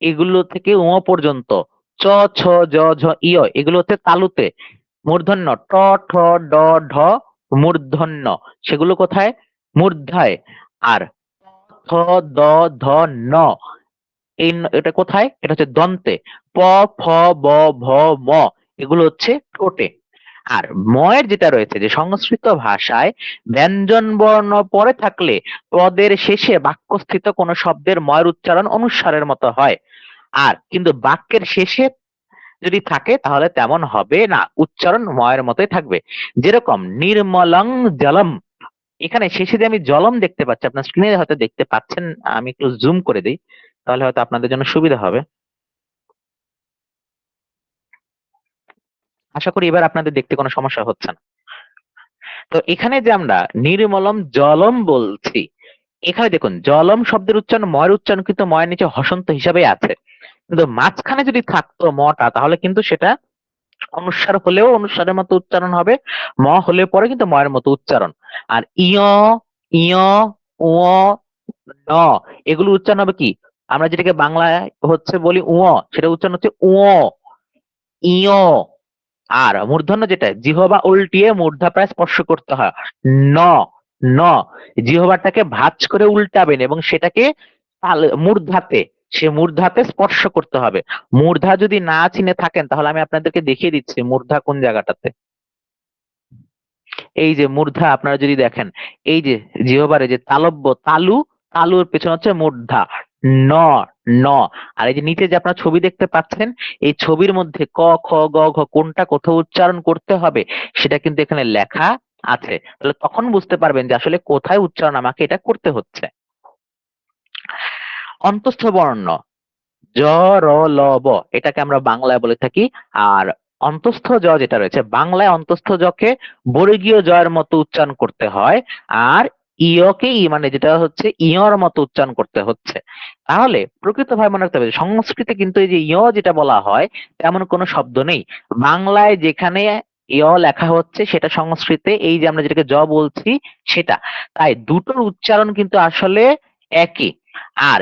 এগুলো থেকে ও পর্যন্ত, চ, ছ, জ, ঝ, ইয় এগুলো হচ্ছে তালুতে। মূর্ধন্য ট, ঠ, ড, ঢ মূর্ধন্য, সেগুলো কোথায়? মূর্ধায়। আর থ, দ, ধ, ন এটা কোথায়? এটা হচ্ছে দন্তে। প, ফ, ব, ভ, ম এগুলো হচ্ছে ঠোঁটে। আর ময়ের যেটা রয়েছে, যে সংস্কৃত ভাষায় ব্যঞ্জন বর্ণ পরে থাকলে পদের শেষে বাক্যস্থিত কোন শব্দের ময়ের উচ্চারণ অনুস্বারের মতো হয়। আর কিন্তু বাক্যের শেষে যদি থাকে তাহলে তেমন হবে না, উচ্চারণ ময়ের মতোই থাকবে। যেরকম নির্মলং জলম, এখানে শেষে যে আমি জলম দেখতে পাচ্ছি, আপনার স্ক্রিনে হয়তো দেখতে পাচ্ছেন, আমি একটু জুম করে দিই তাহলে হয়তো আপনাদের জন্য সুবিধা হবে। আশা করি এবার আপনাদের দেখতে কোনো সমস্যা হচ্ছে না। তো এখানে যে আমরা নির্মলম জলম বলছি, এখানে দেখুন জলম শব্দের উচ্চারণ ময়ের উচ্চারণ কিন্তু ময়ের নিচে হসন্ত হিসাবে আছে, কিন্তু মাঝখানে যদি থাকতো মটা তাহলে কিন্তু সেটা অনুস্বার হলেও অনুস্বারের মতো উচ্চারণ হবে, ম হলে পরে কিন্তু ময়ের মতো উচ্চারণ। আর ইয়, ইয়, উ, ন এগুলো উচ্চারণ হবে কি? আমরা যেটাকে বাংলায় হচ্ছে বলি উ, সেটা উচ্চারণ হচ্ছে উ, ইয়। আর মূর্ধন্য যেটা, জিহ্বা উল্টিয়ে মূর্ধা প্রায় স্পর্শ করতে হয়, ন, ন জিহ্বাটাকে ভাঁজ করে উল্টাবেন এবং সেটাকে মূর্ধাতে, সে মূর্ধাতে স্পর্শ করতে হবে। মূর্ধা যদি না চিনে থাকেন তাহলে আমি আপনাদেরকে দেখিয়ে দিচ্ছি মূর্ধা কোন জায়গাটাতে। এই যে মূর্ধা আপনারা যদি দেখেন, এই যে জিহ্বার এই যে তালব্য, তালু, তালুর পেছনে হচ্ছে মূর্ধা, ন, ন। আর এই যে নিচে যে আপনারা ছবি দেখতে পাচ্ছেন, এই ছবির মধ্যে ক, খ, গ, ঘ কোনটা কোথাও উচ্চারণ করতে হবে সেটা কিন্তু এখানে লেখা আছে, তাহলে তখন বুঝতে পারবেন যে আসলে কোথায় উচ্চারণ আমাকে এটা করতে হচ্ছে। অন্তঃস্থ বর্ণ জ, র, ল, ব এটাকে আমরা বাংলায় বলে থাকি। আর অন্তঃস্থ জ যেটা রয়েছে, বাংলায় অন্তঃস্থ জকে বর্গীয় জয়ের মতো উচ্চারণ করতে হয়, আর ইয়কে মানে যেটা হচ্ছে ইয়র মতো উচ্চারণ করতে হচ্ছে। তাহলে প্রকৃতভাবে মনে রাখতে হবে সংস্কৃতে কিন্তু এই যে ইয় যেটা বলা হয় তেমন কোনো শব্দ নেই। বাংলায় যেখানে ইয় লেখা হচ্ছে সেটা সংস্কৃতে এই যে আমরা যেটাকে জ বলছি সেটা। তাই দুটোর উচ্চারণ কিন্তু আসলে একই। আর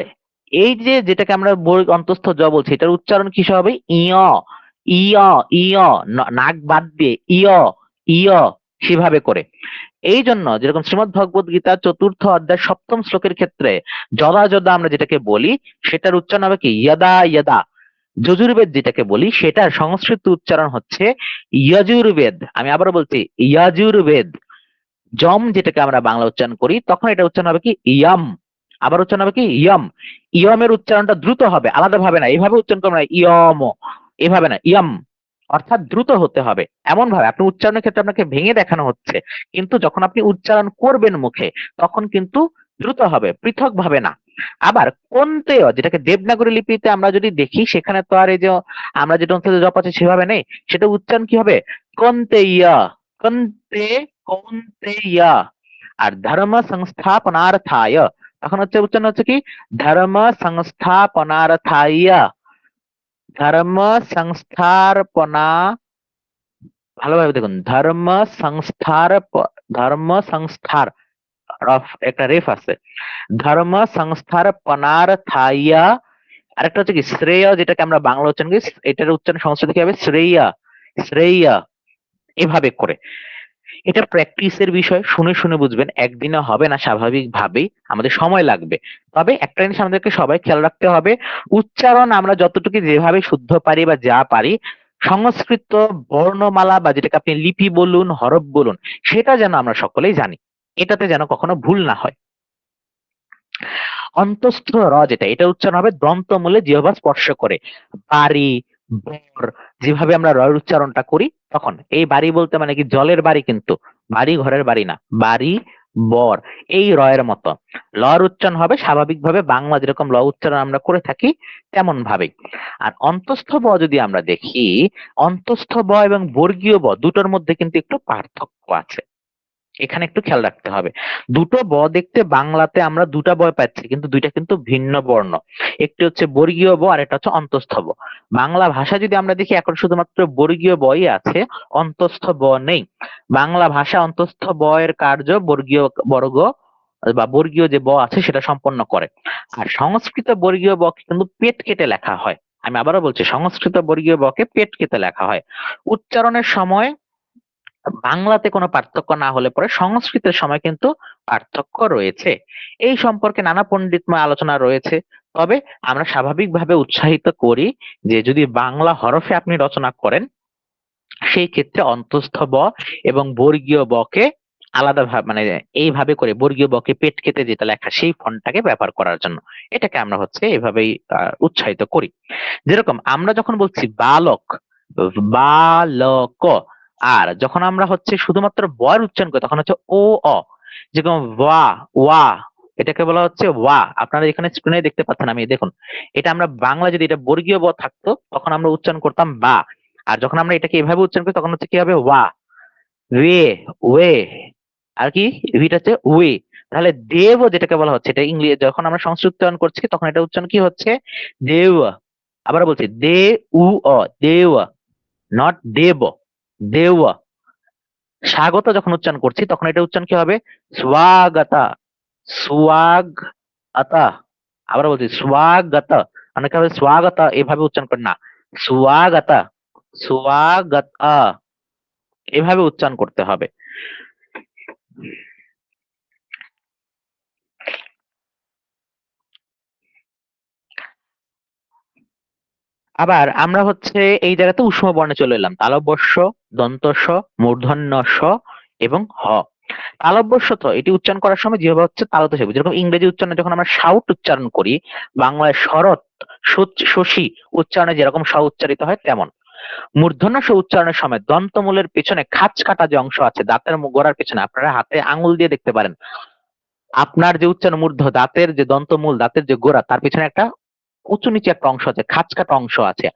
এই যে যেটাকে আমরা অন্তঃস্থ জ বলছি এটার উচ্চারণ কি হবে? ইয়, ইয়, ইয়, নাক বাদ দিয়ে ইয়, ইয় সেভাবে করে। এই জন্য যেরকম শ্রীমদ ভগবত গীতা 4র্থ অধ্যায় 7ম শ্লোকের ক্ষেত্রে যদা যদা আমরা যেটাকে বলি সেটার উচ্চারণ হবে কি? ইয়দা, ইয়দা। যজুর্বেদ যেটাকে বলি সেটার সংস্কৃত উচ্চারণ হচ্ছে যজুর্বেদ। আমি আবারও বলছি যজুর্বেদ। জম যেটাকে আমরা বাংলা উচ্চারণ করি তখন এটা উচ্চারণ হবে কি? ইয়ম। আবার উচ্চারণ হবে কি? ইয়ম। ইয়মের উচ্চারণটা দ্রুত হবে, আলাদা ভাবে না, এইভাবে উচ্চারণ করবো না ইয়ম, এভাবে না, ইয়ম অর্থাৎ দ্রুত হতে হবে। এমন ভাবে আপনি উচ্চারণের ক্ষেত্রে আপনাকে ভেঙে দেখানো হচ্ছে, কিন্তু যখন আপনি উচ্চারণ করবেন মুখে তখন কিন্তু দ্রুত হবে, পৃথক ভাবে না। আবার কোন্তেয় যেটাকে দেবনাগরী লিপিতে আমরা যদি দেখি সেখানে তো আর এই যে আমরা যেটা অন্তত জপ আছে সেভাবে নেই, সেটা উচ্চারণ কি হবে? কন্তেয়, কন্তে, কৌন্তেয়। আর ধর্ম সংস্থাপনার্থায় তখন হচ্ছে উচ্চারণ হচ্ছে কি? ধর্ম সংস্থাপনার্থায়, ধর্ম সংস্থাপনা, ভালোভাবে দেখুন, ধর্ম সংস্থার, ধর্ম সংস্থার একটা রেফ আছে, ধর্ম সংস্থার পনার্থায়। আরেকটা হচ্ছে কি শ্রেয়, যেটাকে আমরা বাংলা উচ্চারণ করি এটার উচ্চারণ সংস্কৃত কি হবে? শ্রেয়, শ্রেয় এভাবে করে। এটা প্র্যাকটিসের বিষয়, শুনে শুনে বুঝবেন, একদিনে হবে না, স্বাভাবিকভাবেই আমাদের সময় লাগবে। তবে একটা জিনিস আমাদেরকে সবাই খেয়াল রাখতে হবে, উচ্চারণ আমরা যতটুকু যেভাবে শুদ্ধ পারি বা যা পারি, সংস্কৃত বর্ণমালা বা যেটাকে আপনি লিপি বলুন, হরফ বলুন, সেটা যেন আমরা সকলেই জানি, এটাতে যেন কখনো ভুল না হয়। অন্তঃস্থ র যেটা, এটা উচ্চারণ হবে দন্তমূলে জিহ্বা স্পর্শ করে। বাড়ি, বর, যেভাবে আমরা রয়ের উচ্চারণটা করি তখন এই বাড়ি বলতে মানে কি জলের বাড়ি, কিন্তু বাড়ি ঘরের বাড়ি না, বাড়ি বর, এই রয়ের মতো লর উচ্চারণ হবে স্বাভাবিকভাবে বাংলা যেরকম ল উচ্চারণ আমরা করে থাকি তেমন ভাবে। আর অন্তঃস্থ ব যদি আমরা দেখি, অন্তঃস্থ ব এবং বর্গীয় ব দুটোর মধ্যে কিন্তু একটু পার্থক্য আছে, এখানে একটু খেয়াল রাখতে হবে। দুটো ব দেখতে বাংলাতে আমরা দুটা ব পাচ্ছি, কিন্তু দুইটা কিন্তু ভিন্ন বর্ণ, একটি হচ্ছে বর্গীয় ব আর একটা হচ্ছে অন্তঃস্থ ব। বাংলা ভাষা যদি আমরা দেখি এখন শুধুমাত্র বর্গীয় বই আছে, অন্তঃস্থ ব নেই। বাংলা ভাষা অন্তঃস্থ ব এর কার্য বর্গীয় বর্গ বা বর্গীয় যে ব আছে সেটা সম্পন্ন করে। আর সংস্কৃত বর্গীয় ব কে কিন্তু পেট কেটে লেখা হয়। আমি আবারও বলছি, সংস্কৃত বর্গীয় ব কে পেট কেটে লেখা হয়। উচ্চারণের সময় বাংলাতে কোনো পার্থক্য না হলে পরে সংস্কৃতের সময় কিন্তু পার্থক্য রয়েছে। এই সম্পর্কে নানা পণ্ডিতময় আলোচনা রয়েছে। তবে আমরা স্বাভাবিকভাবে উৎসাহিত করি যে যদি বাংলা হরফে আপনি রচনা করেন সেই ক্ষেত্রে অন্তঃস্থ ব এবং বর্গীয় ব কে আলাদা ভাবে মানে এইভাবে করে বর্গীয় ব কে পেট কেটে যেটা লেখা সেই ফন্টটাকে ব্যবহার করার জন্য এটাকে আমরা হচ্ছে এভাবেই উৎসাহিত করি। যেরকম আমরা যখন বলছি বালক, বালক, আর যখন আমরা হচ্ছে শুধুমাত্র বয়ের উচ্চারণ করি তখন হচ্ছে ও অ, যেরকম ওয়া ওয়া, এটাকে বলা হচ্ছে ওয়া। আপনারা এখানে স্ক্রিনে দেখতে পাচ্ছেন, আমি দেখুন এটা আমরা বাংলা যদি এটা বর্গীয় ব থাকতো তখন আমরা উচ্চারণ করতাম বা, আর যখন আমরা এটাকে এভাবে উচ্চারণ করি তখন হচ্ছে কি হবে ওয়া, ওয়ে, ওয়ে, আর কি ভিটা হচ্ছে ওয়ে। তাহলে দেব যেটাকে বলা হচ্ছে এটা ইংলিশ, যখন আমরা সংস্কৃত উচ্চারণ করছি তখন এটা উচ্চারণ কি হচ্ছে দেব। আবার বলছি দে উ অ, দেব, নট দেব, দেব। স্বাগত যখন উচ্চারণ করছি তখন এটা উচ্চারণ কি হবে স্বাগতা, স্বাগ আতা। আবার বলছি স্বাগত, অনেকে হবে স্বাগত এভাবে উচ্চারণ করে না, স্বাগত, স্বাগত এভাবে উচ্চারণ করতে হবে। আবার আমরা হচ্ছে এই জায়গাতে উষ্ম বর্ণে চলে এলাম, তালব্য শ, দন্ত স, মূর্ধন্য স এবং হ। তালব্য শ তো এটি উচ্চারণ করার সময় যেভাবে হচ্ছে তালব্য শ, যেরকম ইংরেজি উচ্চারণে যখন আমরা শাউট উচ্চারণ করি, বাংলায় শরৎ, শশী উচ্চারণে যেরকম স উচ্চারিত হয় তেমন। মূর্ধন্য ষ উচ্চারণের সময় দন্তমূলের পেছনে খাঁজ কাটা যে অংশ আছে দাঁতের গোড়ার পেছনে, আপনারা হাতে আঙুল দিয়ে দেখতে পারেন, আপনার যে উচ্চারণ মূর্ধ দাঁতের যে দন্তমূল দাঁতের যে গোড়া তার পিছনে একটা উঁচু নিচে একটা অংশ আছে, খাঁজ কাটা অংশ আছে,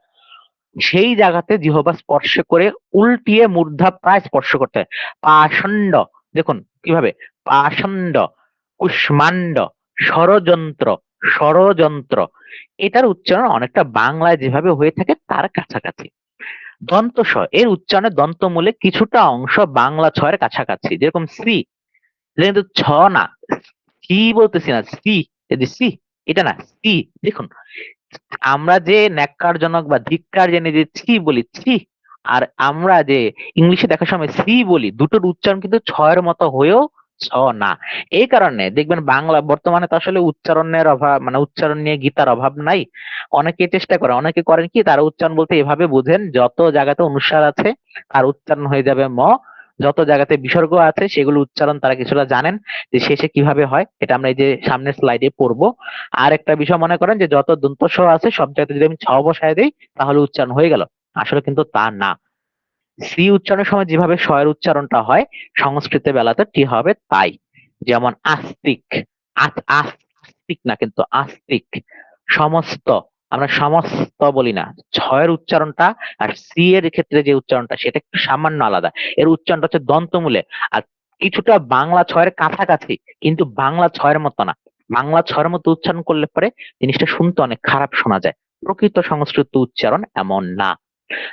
সেই জায়গাতে জিহ্বা স্পর্শ করে উল্টিয়ে মূর্ধা প্রায় স্পর্শ করতে হয়। পাষণ্ড, দেখুন কিভাবে, পাষণ্ড, কুষ্মাণ্ড, ষড়যন্ত্র, ষড়যন্ত্র, এটার উচ্চারণ অনেকটা বাংলায় যেভাবে হয়ে থাকে তার কাছাকাছি। দন্ত স এর উচ্চারণে দন্তমূলে কিছুটা অংশ বাংলা ছয়ের কাছাকাছি, যেরকম শ্রী, এটা কিন্তু ছ না, সি বলতেছি না, সি, এই যে সি, এটা না সি। দেখুন আমরা যে ন্যাক্কারজনক বা ধিক্কার জেনে যে ছি বলি ছি, আর আমরা যে ইংলিশে দেখার সময় সি বলি, দুটোর উচ্চারণ কিন্তু ছয়ের মতো হয়েও ছ না। এই কারণে দেখবেন বাংলা বর্তমানে তো আসলে উচ্চারণের অভাব, মানে উচ্চারণ নিয়ে গীতার অভাব নাই। অনেকে চেষ্টা করে, অনেকে করেন কি তারা উচ্চারণ বলতে এভাবে বুঝেন যত জায়গাতে অনুস্বার আছে আর উচ্চারণ হয়ে যাবে ম, যত জায়গাতে বিসর্গ আছে সেগুলো উচ্চারণ তারা কিছুটা জানেন যে শেষে কিভাবে হয়, এটা আমরা এই যে সামনের স্লাইডে পড়বো। আর একটা বিষয় মনে করেন যে যত দন্ত স আছে সব জায়গাতে যদি আমি ছ বসায় দিই তাহলে উচ্চারণ হয়ে গেল, আসলে কিন্তু তা না। সি উচ্চারণের সময় যেভাবে স এর উচ্চারণটা হয় সংস্কৃত বেলাতে কি হবে তাই। যেমন আস্তিক, আস্তিক না কিন্তু আস্তিক, সমস্ত, আমরা সমস্ত বলি না, ছয়ের উচ্চারণটা আর সি এর ক্ষেত্রে যে উচ্চারণটা সেটা একটু সামান্য আলাদা, এর উচ্চারণটা হচ্ছে দন্তমূলে আর কিছুটা বাংলা ছয়ের কাছাকাছি, কিন্তু বাংলা ছয়ের মতো না। বাংলা ছয়ের মতো উচ্চারণ করলে পরে জিনিসটা শুনতে অনেক খারাপ শোনা যায়, প্রকৃত সংস্কৃত উচ্চারণ এমন না।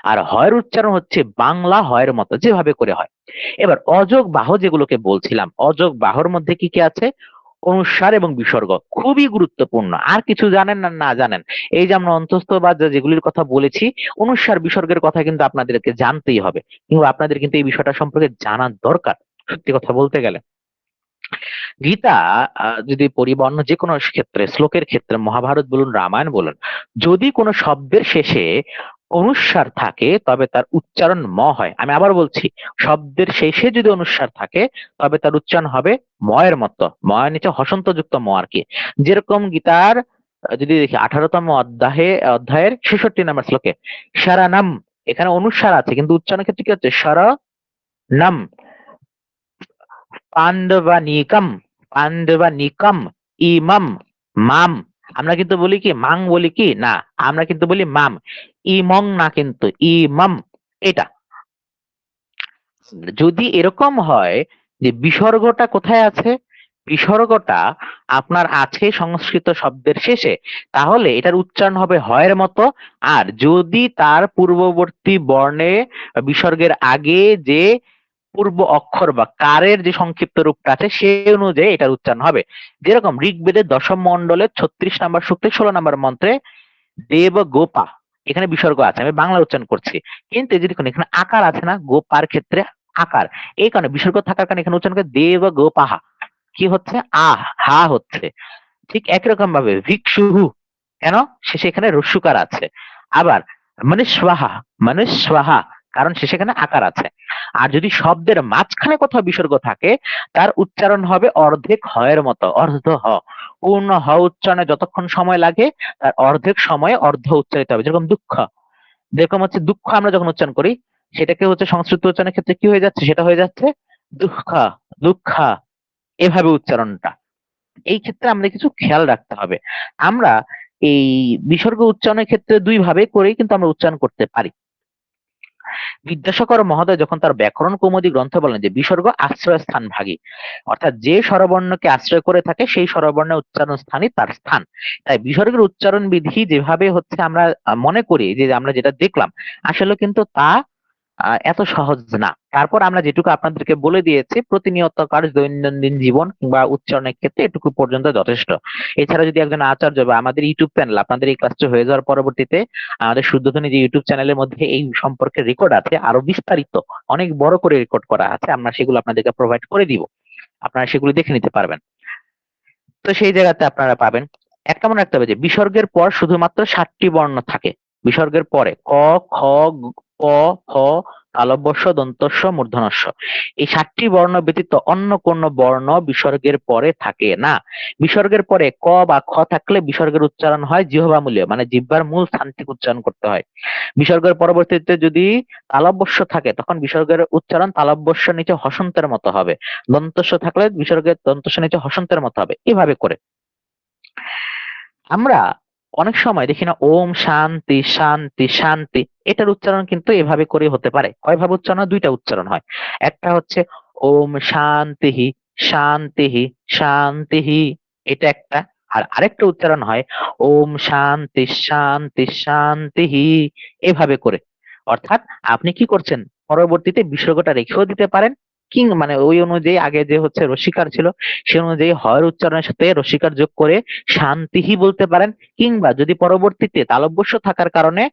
আর হয়ের উচ্চারণ হচ্ছে বাংলা হয়ের মতো যেভাবে করে হয়। এবার অযোগ বাহ যেগুলোকে বলছিলাম, অযোগ বাহর মধ্যে কি কি আছে, অনুস্বার এবং বিসর্গ খুবই গুরুত্বপূর্ণ। আর কিছু জানেন না না জানেন, এই যে আমরা অন্তস্থ বা যেগুলির কথা বলেছি, অনুস্বার বিসর্গের কথা কিন্তু আপনাদেরকে জানতেই হবে, কিংবা আপনাদের কিন্তু এই বিষয়টা সম্পর্কে জানা দরকার সত্যি কথা বলতে গেলে। গীতা যদি পড়ি বা অন্য যে কোনো ক্ষেত্রে, শ্লোকের ক্ষেত্রে, মহাভারত বলুন রামায়ণ বলুন, যদি কোনো শব্দের শেষে অনুস্বার থাকে তবে তার উচ্চারণ ম হয়। আমি আবার বলছি, শব্দের শেষে যদি অনুস্বার থাকে তবে তার উচ্চারণ হবে ময়ের মতো, ময়ের নিচে হসন্ত যুক্ত ম আর কি। যেরকম গীতার যদি দেখি 18তম অধ্যায়ের 66 নম্বর শ্লোকে শরণম, এখানে অনুস্বার আছে কিন্তু উচ্চারণের ক্ষেত্রে কি হচ্ছে শরণম। পাণ্ডবানিকম, পাণ্ডবানিকম ইমম, মাম। আমরা কিন্তু বলি কি মাং, বলি কি না, আমরা কিন্তু বলি মাম, ইমং না, কিন্তু ইমম। এটা যদি এরকম হয় যে বিসর্গটা কোথায় আছে, বিসর্গটা আপনার আছে সংস্কৃত শব্দের শেষে, তাহলে এটার উচ্চারণ হবে হয়ের মতো। আর যদি তার পূর্ববর্তী বর্ণে বিসর্গের আগে যে পূর্ব অক্ষর বা কারের যে সংক্ষিপ্ত রূপটা আছে সেই অনুযায়ী এটার উচ্চারণ হবে। যেরকম ঋগ্বেদের দশম মণ্ডলের 36 নম্বর সূক্তে 16 নম্বর মন্ত্রে দেব গোপা, এখানে বিসর্গ আছে, আমি বাংলা উচ্চারণ করছি, কিন্তু এই যে দেখুন এখানে আকার আছে না, গোপার ক্ষেত্রে আকার, এই কারণে বিসর্গ থাকার কারণে এখানে উচ্চারণ করে দেব গোপাহা, কি হচ্ছে আহ, হা হচ্ছে। ঠিক একই রকম ভাবে ভিক্ষুহু, কেন শেষে এখানে রস্যুকার আছে। আবার মনুষ্বাহা, মনুষ্বাহা, কারণ শেষে এখানে আকার আছে। আর যদি শব্দের মাঝখানে কোথাও বিসর্গ থাকে, তার উচ্চারণ হবে অর্ধেক হয়ের মতো, অর্ধ হ। পূর্ণ হ উচ্চারণে যতক্ষণ সময় লাগে তার অর্ধেক সময়ে অর্ধ উচ্চারিত হবে। যেরকম দুঃখ, যেরকম হচ্ছে দুঃখ আমরা যখন উচ্চারণ করি সেটাকে হচ্ছে সংস্কৃত উচ্চারণের ক্ষেত্রে কি হয়ে যাচ্ছে, সেটা হয়ে যাচ্ছে দুঃখ, দুঃখ, এভাবে উচ্চারণটা। এই ক্ষেত্রে আমাদের কিছু খেয়াল রাখতে হবে। আমরা এই বিসর্গ উচ্চারণের ক্ষেত্রে দুই ভাবে করেই কিন্তু আমরা উচ্চারণ করতে পারি। বিদ্যাসাগর মহোদয় যখন তার ব্যাকরণ কৌমুদী গ্রন্থে বলেন যে বিসর্গ আশ্রয় স্থান ভাগী, অর্থাৎ যে স্বরবর্ণকে আশ্রয় করে থাকে সেই স্বরবর্ণের উচ্চারণ স্থানই তার স্থান। তাই বিসর্গের উচ্চারণ বিধি যেভাবে হচ্ছে আমরা মনে করি যে আমরা যেটা দেখলাম, আসলে কিন্তু তা এত সহজ না। তারপর আমরা যেটুকু আপনাদেরকে বলে দিয়েছি প্রতিনিয়তকার দৈনন্দিন জীবন কিংবা উচ্চারণের ক্ষেত্রে এটুকু পর্যন্ত যথেষ্ট। এছাড়া যদি একজন আচার্য বা আমাদের ইউটিউব চ্যানেল, আপনাদের এই ক্লাসটা হয়ে যাওয়ার পরবর্তীতে আমাদের শুদ্ধধ্বনি যে ইউটিউব চ্যানেলের মধ্যে এই সম্পর্কে রেকর্ড আছে, আরো বিস্তারিত অনেক বড় করে রেকর্ড করা আছে, আমরা সেগুলো আপনাদেরকে প্রোভাইড করে দিব, আপনারা সেগুলো দেখে নিতে পারবেন। তো সেই জায়গাতে আপনারা পাবেন। একটা মনে রাখতে হবে যে বিসর্গের পর শুধুমাত্র 7টি বর্ণ থাকে। বিসর্গের পরে ক, খ, প, ফ, তালব্যস্য, দন্তস্য, মূর্ধন্যস্য, এই 7টি বর্ণ ব্যতীত অন্য কোন বর্ণ বিসর্গের পরে থাকে না। বিসর্গের পরে ক বা খ থাকলে বিসর্গের উচ্চারণ হয় জিহ্বামূলীয়, মানে জিহ্বার মূল স্থান থেকে উচ্চারণ করতে হয়। বিসর্গের পরবর্তীতে যদি তালব্যস্য থাকে তখন বিসর্গের উচ্চারণ তালব্যস্য নিচে হসন্তের মতো হবে। দন্তস্য থাকলে বিসর্গের দন্তস্য নিচে হসন্তের মতো হবে, এভাবে করে। আমরা অনেক সময় দেখি না ওম শান্তি শান্তি শান্তি, এটার উচ্চারণ কিন্তু এভাবে করে হতে পারে। কয়ভাবে উচ্চারণ হয়? দুইটা উচ্চারণ হয়। একটা হচ্ছে ওম শান্তিহি শান্তিহি শান্তিহি, এটা একটা। আর আরেকটা উচ্চারণ হয় ওম শান্তি শান্তি শান্তিহি, এভাবে করে। অর্থাৎ আপনি কি করছেন, পরবর্তীতে বিসর্গটা রেখেও দিতে পারেন, মানে ওই অনুযায়ী আগে যে হচ্ছে রসিকার ছিল সে অনুযায়ী হয়ের উচ্চারণের সাথে রসিকার যোগ করে শান্তিহি বলতে পারেন, কিংবা যদি পরবর্তীতে তালব্যস্য থাকার কারণে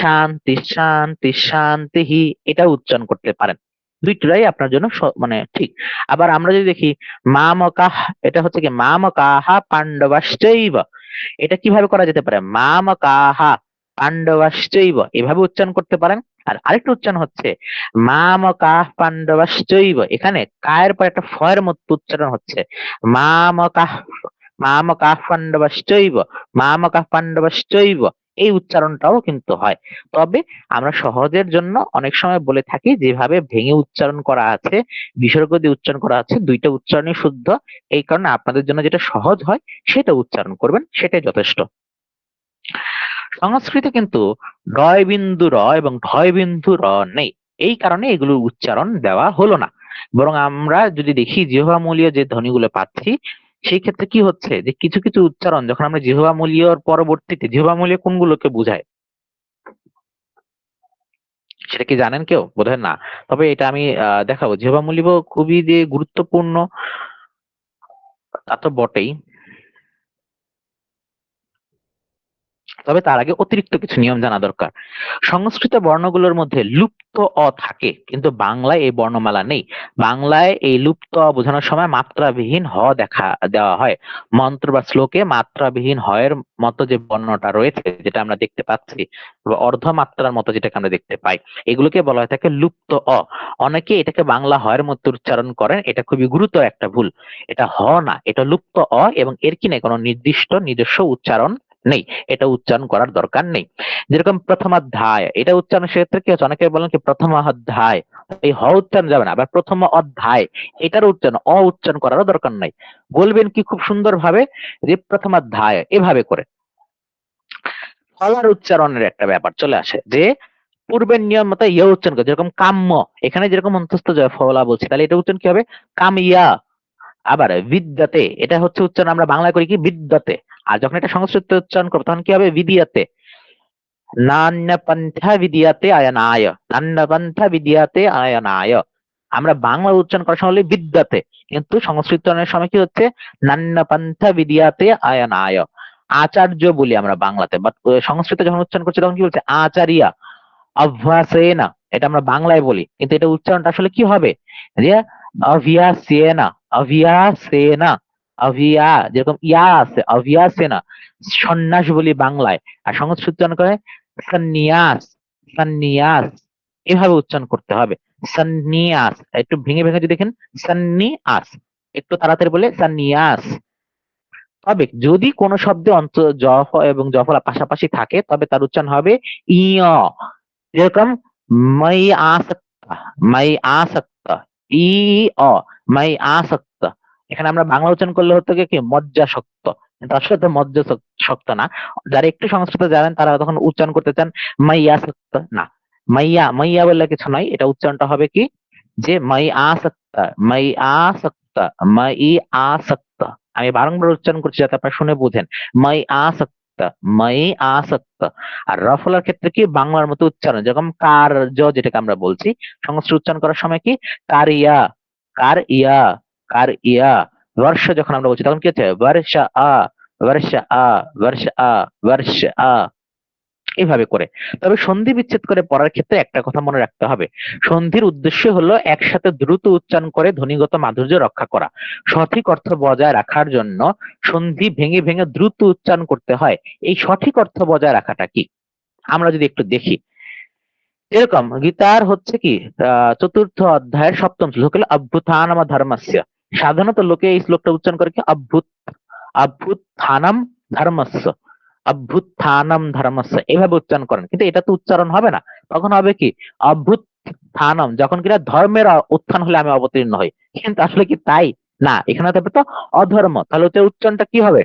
শান্তি শান্তি শান্তিহি এটা উচ্চারণ করতে পারেন। দুইটাই আপনার জন্য মানে ঠিক। আবার আমরা যদি দেখি মামকাহ, এটা হচ্ছে কি মামকাহা পাণ্ডবাশ্চৈব, এটা কিভাবে করা যেতে পারে, মামকাহা পাণ্ডবাশ্চৈব, এভাবে উচ্চারণ করতে পারেন। আর আরেকটা উচ্চারণ হচ্ছে মামকাহ পাণ্ডবাশ্চৈব, এখানে কায়ের পর একটা ফয়ের মতো উচ্চারণ হচ্ছে মামকাহ, মামকাহ পাণ্ডবাশ্চৈব, মামকাহ পাণ্ডবাশ্চৈব, এই উচ্চারণটাও কিন্তু হয়। তবে আমরা সহজের জন্য অনেক সময় বলে থাকি যেভাবে ভেঙে উচ্চারণ করা আছে, বিসর্গ দিয়ে উচ্চারণ করা আছে, দুইটা উচ্চারণই শুদ্ধ। এই কারণে আপনাদের জন্য যেটা সহজ হয় সেটা উচ্চারণ করবেন, সেটাই যথেষ্ট। সংস্কৃতে কিন্তু ডয় বিন্দু র এবং ঢয় বিন্দু র নেই, এই কারণে এগুলোর উচ্চারণ দেওয়া হলো না। বরং আমরা যদি দেখি জিহ্বামূলীয় যে ধ্বনিগুলো পাচ্ছি, সেই ক্ষেত্রে কি হচ্ছে যে কিছু কিছু উচ্চারণ যখন আমরা জিহ্বামূলীয়র পরবর্তীতে, জিহ্বামূলীয় কোনগুলোকে বোঝায় সেটা কি জানেন কেউ? বোধহয় না। তবে এটা আমি দেখাবো, জিহ্বামূলীয় খুবই যে গুরুত্বপূর্ণ তা তো বটেই, তবে তার আগে অতিরিক্ত কিছু নিয়ম জানা দরকার। সংস্কৃত বর্ণগুলোর মধ্যে লুপ্ত অ থাকে, কিন্তু বাংলায় এই বর্ণমালা নেই। বাংলায় এই লুপ্ত অ বোঝানোর সময় মাত্রাবিহীন হ দেওয়া হয়। মন্ত্র বা শ্লোকে মাত্রাবিহীন হয়ের মতো যে বর্ণটা রয়েছে, যেটা আমরা দেখতে পাচ্ছি, বা অর্ধমাত্রার মতো যেটাকে আমরা দেখতে পাই, এগুলোকে বলা হয় থাকে লুপ্ত অ। অনেকে এটাকে বাংলা হয়ের মতো উচ্চারণ করেন, এটা খুবই গুরুতর একটা ভুল। এটা হ না, এটা লুপ্ত অ, এবং এর কি নেই কোনো নির্দিষ্ট নিজস্ব উচ্চারণ নেই, এটা উচ্চারণ করার দরকার নেই। যেরকম প্রথমাধ্যায়, এটা উচ্চারণের ক্ষেত্রে কি হচ্ছে, অনেকে বলেন কি প্রথম অধ্যায়, এই হ উচ্চারণ যাবে না। আবার প্রথম অধ্যায়, এটার উচ্চারণ উচ্চারণ করারও দরকার নাই। বলবেন কি খুব সুন্দর ভাবে যে প্রথমাধ্যায়, এভাবে করে। ফলার উচ্চারণের একটা ব্যাপার চলে আসে, যে পূর্বের নিয়ম মতো ইয়া উচ্চারণ করে, যেরকম কাম্য, এখানে যেরকম অন্তস্থ জয় ফলা বলছি, তাহলে এটা উচ্চারণ কি হবে, কামিয়া। আবার বিদ্যাতে, এটা হচ্ছে উচ্চারণ আমরা বাংলা করি কি বিদ্যাতে, আর যখন এটা সংস্কৃত উচ্চারণ করবো তখন কি হবে, বিদিয়াতে। নান্যপন্থা বিদিয়াতে আয়নায়, নান্যপন্থা বিদিয়াতে আয়নায়। আমরা বাংলা উচ্চারণ করার সময় বলি বিদ্যাতে, কিন্তু সংস্কৃত উচ্চারণের সময় কি হচ্ছে, নান্যপন্থা বিদিয়াতে আয়নায়। আচার্য বলি আমরা বাংলাতে, বাট সংস্কৃত যখন উচ্চারণ করছি তখন কি বলছে, আচারিয়া অভ্যাসেনা। এটা আমরা বাংলায় বলি, কিন্তু এটা উচ্চারণটা আসলে কি হবে, যে অভিয়াসেনা, অভিয়াসেনা, অভিয়া, যেরকম ইয়া আছে অভিয়াসেনা, সন্ন্যাস বলি বাংলায়, আর সংস্কৃত উচ্চারণ করে সন্ন্যাস, সন্ন্যাস, এভাবে উচ্চারণ করতে হবে। সন্ন্যাস, একটু ভেঙে ভেঙে যদি দেখেন, সন্ন্যাস, একটু তাড়াতাড়ি বলে সন্ন্যাস। তবে যদি কোনো শব্দে অন্ত এবং জফলা পাশাপাশি থাকে, তবে তার উচ্চারণ হবে ইয়। যেরকম মই আসক্ত, মই আসক্ত, ই অ, মই আসক্ত। এখানে আমরা বাংলা উচ্চারণ করলে হতো কি মজ্জাশক্ত, কিন্তু আসলে তো মজ্জাশক্ত না। যারা একটু সংস্কৃত জানেন তারা তখন উচ্চারণ করতে চান মাইয়াসক্ত, না, মাইয়া, মাইয়া বললে কিছু নয়, এটা উচ্চারণটা হবে কি, যে মাই আসক্ত, মাই আসক্ত, মাই আসক্ত। আমি বারংবার উচ্চারণ করছি যাতে আপনারা শুনে বুঝেন, মাই আসক্ত, মাই আসক্ত। আর রফলার ক্ষেত্রে কি বাংলার মতো উচ্চারণ, যেরকম কার্য যেটাকে আমরা বলছি, সংস্কৃত উচ্চারণ করার সময় কি কারিয়া, কার ইয়া, কার ইয়া। বর্ষ যখন আমরা বলছি তখন কি হচ্ছে, বর্ষা আ, বর্ষা আ, বর্ষা আ, বর্ষা আ, এইভাবে করে। তবে সন্ধি বিচ্ছেদ করে পড়ার ক্ষেত্রে একটা কথা মনে রাখতে হবে, সন্ধির উদ্দেশ্য হলো একসাথে দ্রুত উচ্চারণ করে ধ্বনিগত মাধুর্য রক্ষা করা। সঠিক অর্থ বজায় রাখার জন্য সন্ধি ভেঙে ভেঙে দ্রুত উচ্চারণ করতে হয়। এই সঠিক অর্থ বজায় রাখাটা কি, আমরা যদি একটু দেখি, এরকম গীতার হচ্ছে কি চতুর্থ অধ্যায়ের সপ্তম শ্লোক হলো অভ্যুত্থানম ধর্মস্য। সাধারণত লোকে এই শ্লোকটা উচ্চারণ করে কি অভ্যুত্থানম ধর্মস্য, অভ্যুত্থানম ধর্মস্য, এভাবে উচ্চারণ করেন, কিন্তু এটা তো উচ্চারণ হবে না। তখন হবে কি অভ্যুত্থানম, যখন কিনা ধর্মের উত্থান হলে আমি অবতীর্ণ হই, কিন্তু আসলে কি তাই না, এখানে তবে তো অধর্ম, তাহলে ওতে উচ্চারণটা কি হবে।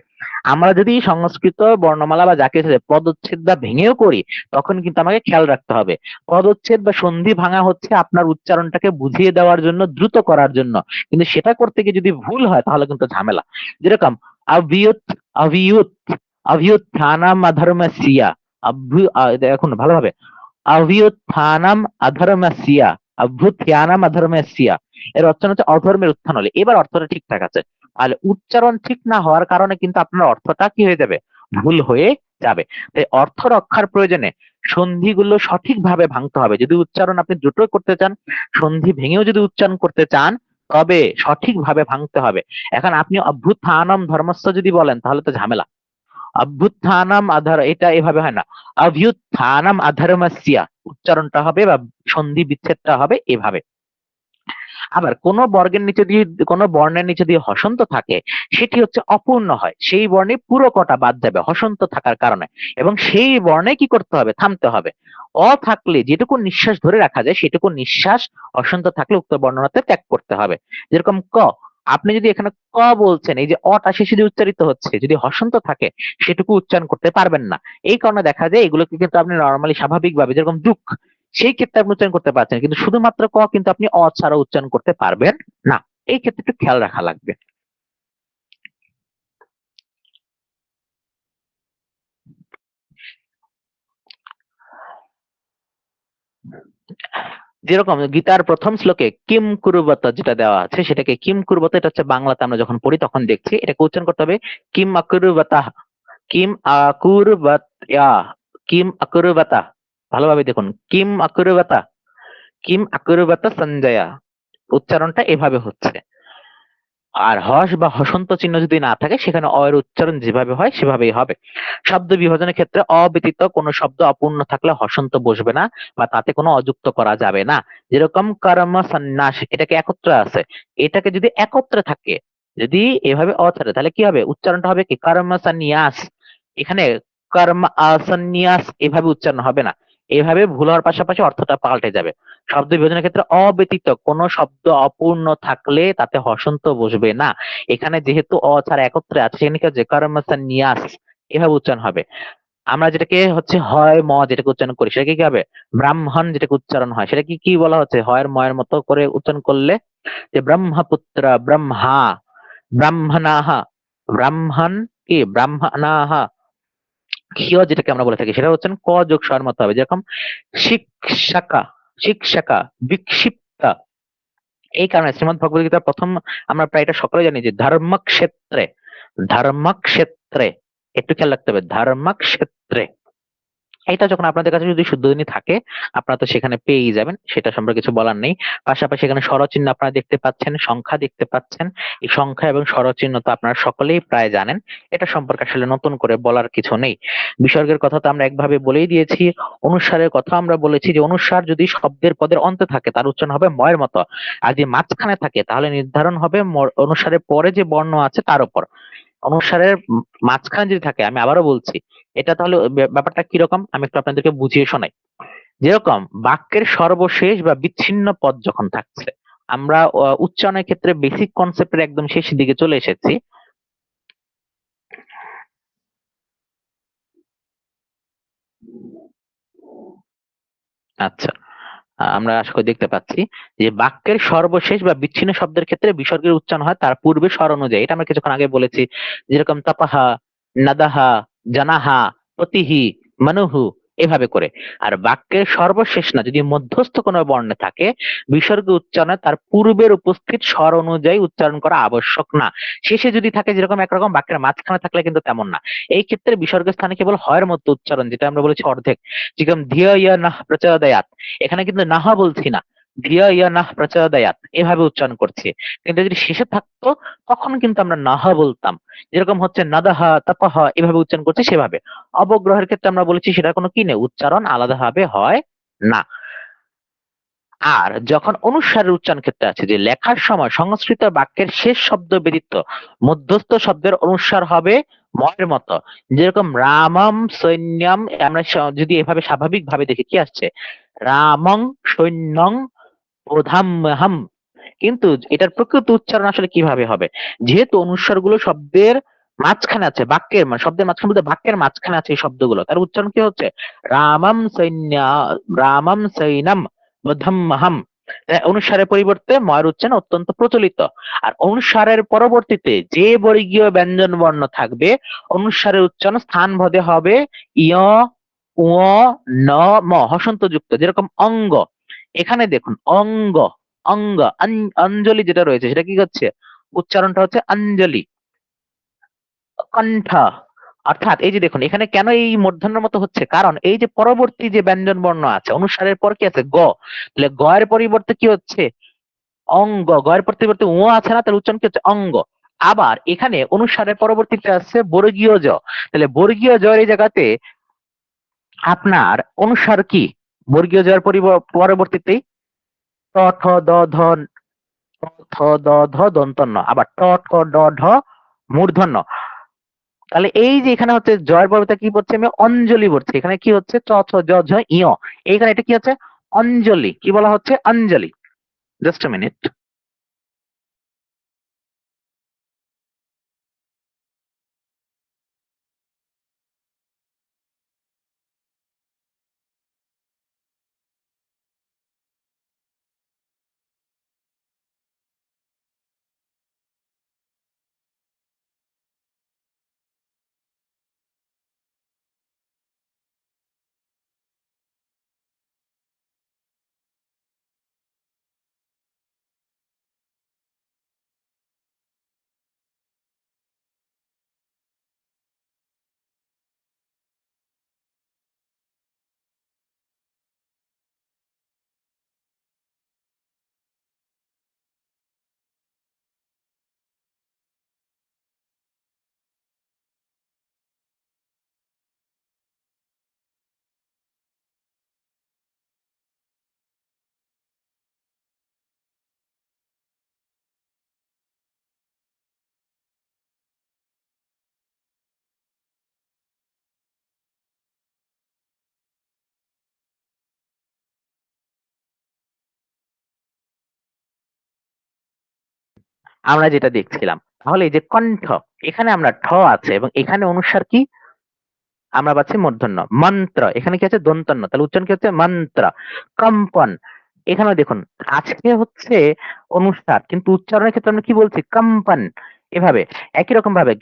আমরা যদি সংস্কৃত বর্ণমালা বা যাকে পদচ্ছেদ বা ভেঙেও করি, তখন কিন্তু আমাকে খেয়াল রাখতে হবে, পদচ্ছেদ বা সন্ধি ভাঙা হচ্ছে আপনার উচ্চারণটাকে বুঝিয়ে দেওয়ার জন্য, দ্রুত করার জন্য, কিন্তু সেটা করতে গিয়ে যদি ভুল হয় তাহলে কিন্তু ঝামেলা। যেরকম অভিয়ুত, অভিয়ুত, অভ্যুত্থানাম অধর্মস্য, দেখুন ভালোভাবে, অভ্যুত্থানাম অধর্মস্য, অভ্যুত্থানাম অধর্মস্য, এর অর্থ হচ্ছে অধর্মের উত্থান হলে। এবার অর্থটা ঠিকঠাক আছে, তাহলে উচ্চারণ ঠিক না হওয়ার কারণে কিন্তু আপনার অর্থটা কি হয়ে যাবে, ভুল হয়ে যাবে। তাই অর্থ রক্ষার প্রয়োজনে সন্ধিগুলো সঠিকভাবে ভাঙতে হবে। যদি উচ্চারণ আপনি দ্রুত করতে চান, সন্ধি ভেঙেও যদি উচ্চারণ করতে চান, তবে সঠিকভাবে ভাঙতে হবে। এখন আপনি অভ্যুত্থানম ধর্মস্য যদি বলেন তাহলে তো ঝামেলা। অভ্যুত্থানম আধার, এটা এভাবে হয় না, অভ্যুত্থানম অধর্মস্য, উচ্চারণটা হবে বা সন্ধি বিচ্ছেদটা হবে এভাবে। আবার কোন বর্গের নিচে দিয়ে, কোন বর্ণের নিচে দিয়ে হসন্ত থাকে, সেটি হচ্ছে অপূর্ণ হয়, সেই বর্ণে পুরো কটা বাদ যাবে হসন্ত থাকার কারণে, এবং সেই বর্ণে কি করতে হবে, থামতে হবে। অ থাকলে যেটুকু নিঃশ্বাস ধরে রাখা যায় সেটুকু নিঃশ্বাস হসন্ত থাকলে উক্ত বর্ণনাতে ত্যাগ করতে হবে। যেরকম ক, আপনি যদি এখানে ক বলছেন, এই যে অটা শেষে যে উচ্চারিত হচ্ছে, যদি হসন্ত থাকে সেটুকু উচ্চারণ করতে পারবেন না। এই কারণে দেখা যায় এগুলোকে কিন্তু আপনি নর্মালি স্বাভাবিকভাবে, যেরকম দুঃখ, সেই ক্ষেত্রে আপনি উচ্চারণ করতে পারছেন, কিন্তু শুধুমাত্র ক কিন্তু আপনি অ ছাড়া উচ্চারণ করতে পারবেন না। এই ক্ষেত্রে একটু খেয়াল রাখা লাগবে। যেরকম গীতার প্রথম শ্লোকে কিম কুরুবত যেটা দেওয়া আছে, সেটাকে কিম কুরুবত, এটা হচ্ছে বাংলাতে আমরা যখন পড়ি তখন দেখছি এটাকে উচ্চারণ করতে হবে কিম অকুরবতা, কিম আকুরবতয়া, কিম অকুরবতা। ভালোভাবে দেখুন, কিম অকুরবতা, কিম অকুরবত সঞ্জয়া, উচ্চারণটা এভাবে হচ্ছে। আর হস বা হসন্ত চিহ্ন যদি না থাকে, সেখানে অ এর উচ্চারণ যেভাবে হয় সেভাবেই হবে। শব্দ বিভাজনের ক্ষেত্রে অ ব্যতীত কোনো শব্দ অপূর্ণ থাকলে হসন্ত বসবে না, বা তাতে কোনো অযুক্ত করা যাবে না। যেরকম কর্ম সন্ন্যাস, এটাকে একত্রে আছে, এটাকে যদি একত্রে থাকে, যদি এভাবে অ থাকে, তাহলে কি হবে, উচ্চারণটা হবে কি কর্ম সন্ন্যাস। এখানে কর্ম সন্ন্যাস এভাবে উচ্চারণ হবে না। এভাবে ভুল হওয়ার পাশাপাশি অর্থটা পাল্টে যাবে। শব্দ বিভাজনের ক্ষেত্রে অব্যতীত কোনো শব্দ অপূর্ণ থাকলে তাতে হসন্ত বসবে না। এখানে যেহেতু অ ছাড়া একত্রে আছে, সেখানে কি হচ্ছে কর্ম সন্ন্যাস এভাবে উচ্চারণ হবে। আমরা যেটাকে হচ্ছে হয় ম যেটাকে উচ্চারণ করি সেটাকে কি হবে ব্রাহ্মণ, যেটাকে উচ্চারণ হয় সেটা কি কি বলা হচ্ছে হয়ের ময়ের মতো করে উচ্চারণ করলে যে ব্রহ্মপুত্র ব্রহ্মা ব্রাহ্মণাহা ব্রাহ্মণ কি ব্রাহ্মণাহা। ক্ষীয় যেটাকে আমরা বলে থাকি সেটা হচ্ছে ক যোগ স এর মতো হবে, যেরকম শিক্ষাকা শিক্ষাকা বিক্ষিপ্তা। এই কারণে শ্রীমদ্ ভগবদ গীতার প্রথম, আমরা প্রায় এটা সকলে জানি যে ধর্মক্ষেত্রে ধর্মক্ষেত্রে, একটু খেয়াল রাখতে হবে ধর্মক্ষেত্রে। এটা যখন আপনাদের কাছে যদি শুদ্ধদিনী থাকে আপনারা তো সেখানে পেয়েই যাবেন, সেটা সম্পর্কে কিছু বলার নেই। পাশাপাশি এখানে স্বরচিহ্ন আপনারা দেখতে পাচ্ছেন, সংখ্যা দেখতে পাচ্ছেন। এই সংখ্যা এবং স্বরচিহ্ন তো আপনারা সকলেই প্রায় জানেন, এটা সম্পর্কে আসলে নতুন করে বলার কিছু নেই। বিসর্গের কথা তো আমরা একভাবে বলেই দিয়েছি। অনুস্বারের কথা আমরা বলেছি যে অনুস্বার যদি শব্দের পদের অন্তে থাকে তার উচ্চারণ হবে ময়ের মতো, আর যদি মাঝখানে থাকে তাহলে নির্ধারণ হবে অনুস্বারের পরে যে বর্ণ আছে তার উপর। অনুসারের মাঝখানে যদি থাকে, আমি আবারও বলছি, এটা তাহলে ব্যাপারটা কিরকম আমি একটু আপনাদেরকে বুঝিয়ে শোনাই। যেরকম বাক্যের সর্বশেষ বা বিচ্ছিন্ন পদ যখন থাকছে, আমরা উচ্চারণের ক্ষেত্রে বেসিক কনসেপ্টের একদম শেষ দিকে চলে এসেছি। আচ্ছা, আমরা আশা করি দেখতে পাচ্ছি যে বাক্যের সর্বশেষ বা বিচ্ছিন্ন শব্দের ক্ষেত্রে বিসর্গের উচ্চারণ হয় তার পূর্বে স্বর অনুযায়ী। এটা আমরা কিছুক্ষণ আগে বলেছি, যেরকম তাপাহা, নাদাহা, জানাহা, প্রতিহি, মানুহু এভাবে করে। আর বাক্যের সর্বশেষ না, যদি মধ্যস্থ কোনো বর্ণে থাকে বিসর্গ উচ্চারণে তার পূর্বের উপস্থিত স্বর অনুযায়ী উচ্চারণ করা আবশ্যক না। শেষে যদি থাকে যেরকম একরকম, বাক্যের মাঝখানে থাকলে কিন্তু তেমন না। এই ক্ষেত্রে বিসর্গের স্থানে কেবল হয়ের মতো উচ্চারণ, যেটা আমরা বলেছি অর্ধেক, যেরকম ধিয়া ইয়া নাহ প্রচোদয়াৎ, এখানে কিন্তু নাহা বলছি না, ধিয়া ইয়া নাহ প্রচোদয়াৎ এভাবে উচ্চারণ করছি। কিন্তু যদি শেষে থাকতো তখন কিন্তু আমরা নাহা বলতাম, যেরকম হচ্ছে নাদাহা তাপাহা এভাবে উচ্চারণ করছি সেভাবে। অবগ্রহের ক্ষেত্রে আমরা বলেছি সেটা কোনো কি নেই, উচ্চারণ আলাদাভাবে হয় না। আর যখন অনুস্বারের উচ্চারণ ক্ষেত্রে আছে যে লেখার সময় সংস্কৃত বাক্যের শেষ শব্দ ব্যতীত মধ্যস্থ শব্দের অনুস্বার হবে ময়ের মতো, যেরকম রামম সৈন্যম। আমরা যদি এভাবে স্বাভাবিক ভাবে দেখি কি আসছে, রামং সৈন্যং বোধাম্যহম। কিন্তু এটার প্রকৃত উচ্চারণ আসলে কিভাবে হবে, যেহেতু অনুস্বারগুলো শব্দের মাঝখানে আছে, বাক্যের মানে শব্দের মাঝখানে বলতে বাক্যের মাঝখানে আছে এই শব্দগুলো, তার উচ্চারণ কি হচ্ছে রামম সৈন্য, রামম সৈনম বোধাম্যহম। অনুস্বারের পরিবর্তে ময়ের উচ্চারণ অত্যন্ত প্রচলিত। আর অনুস্বারের পরবর্তীতে যে বর্গীয় ব্যঞ্জন বর্ণ থাকবে অনুস্বারের উচ্চারণ স্থান ভেদে হবে ইয়, উ, ন, ম হসন্ত যুক্ত, যেরকম অঙ্গ। এখানে দেখুন অঙ্গ, অঙ্গ অঞ্জলি যেটা রয়েছে সেটা কি হচ্ছে, উচ্চারণটা হচ্ছে অঞ্জলি। কণ্ঠ, অর্থাৎ এই যে দেখুন এখানে কেন এই মূর্ধন্যের মতো হচ্ছে, কারণ এই যে পরবর্তী যে ব্যঞ্জন বর্ণ আছে অনুসারের পর কি আছে গ, তাহলে গ এর পরিবর্তে কি হচ্ছে অঙ্গ, গ এর পরিবর্তে ও আছে না, তাহলে উচ্চারণ কি হচ্ছে অঙ্গ। আবার এখানে অনুসারের পরবর্তীতে আছে বর্গীয় জ, তাহলে বর্গীয় জ এর এই জায়গাতে আপনার অনুসার কি, বর্গীয় জ এর পরবর্তীতেই ট ঠ দ ধ, থ দ ধ দন্তন্য, আবার ট ঠ ড ঢ মূর্ধন্য। তাহলে এই যে এখানে হচ্ছে জয়ের পর্বতে কি পড়ছে, আমি অঞ্জলি পড়ছি, এখানে কি হচ্ছে চ ছ জ ঝ ইয়, এইখানে এটা কি হচ্ছে অঞ্জলি, কি বলা হচ্ছে অঞ্জলি। Just a minute. আমরা যেটা দেখছিলাম। তাহলে এই যে কণ্ঠ, এখানে আমরা ঠ আছে এবং এখানে অনুস্বার কি আমরা পাচ্ছি মূর্ধন্য। মন্ত্র, এখানে কি আছে দন্তন্য, তাহলে উচ্চারণ কি হচ্ছে মন্ত্র। কম্পন, এখানে দেখুন আজকে হচ্ছে অনুস্বার কিন্তু উচ্চারণের ক্ষেত্রে আমরা কি বলছি কম্পন। এভাবে একই রকম ভাবে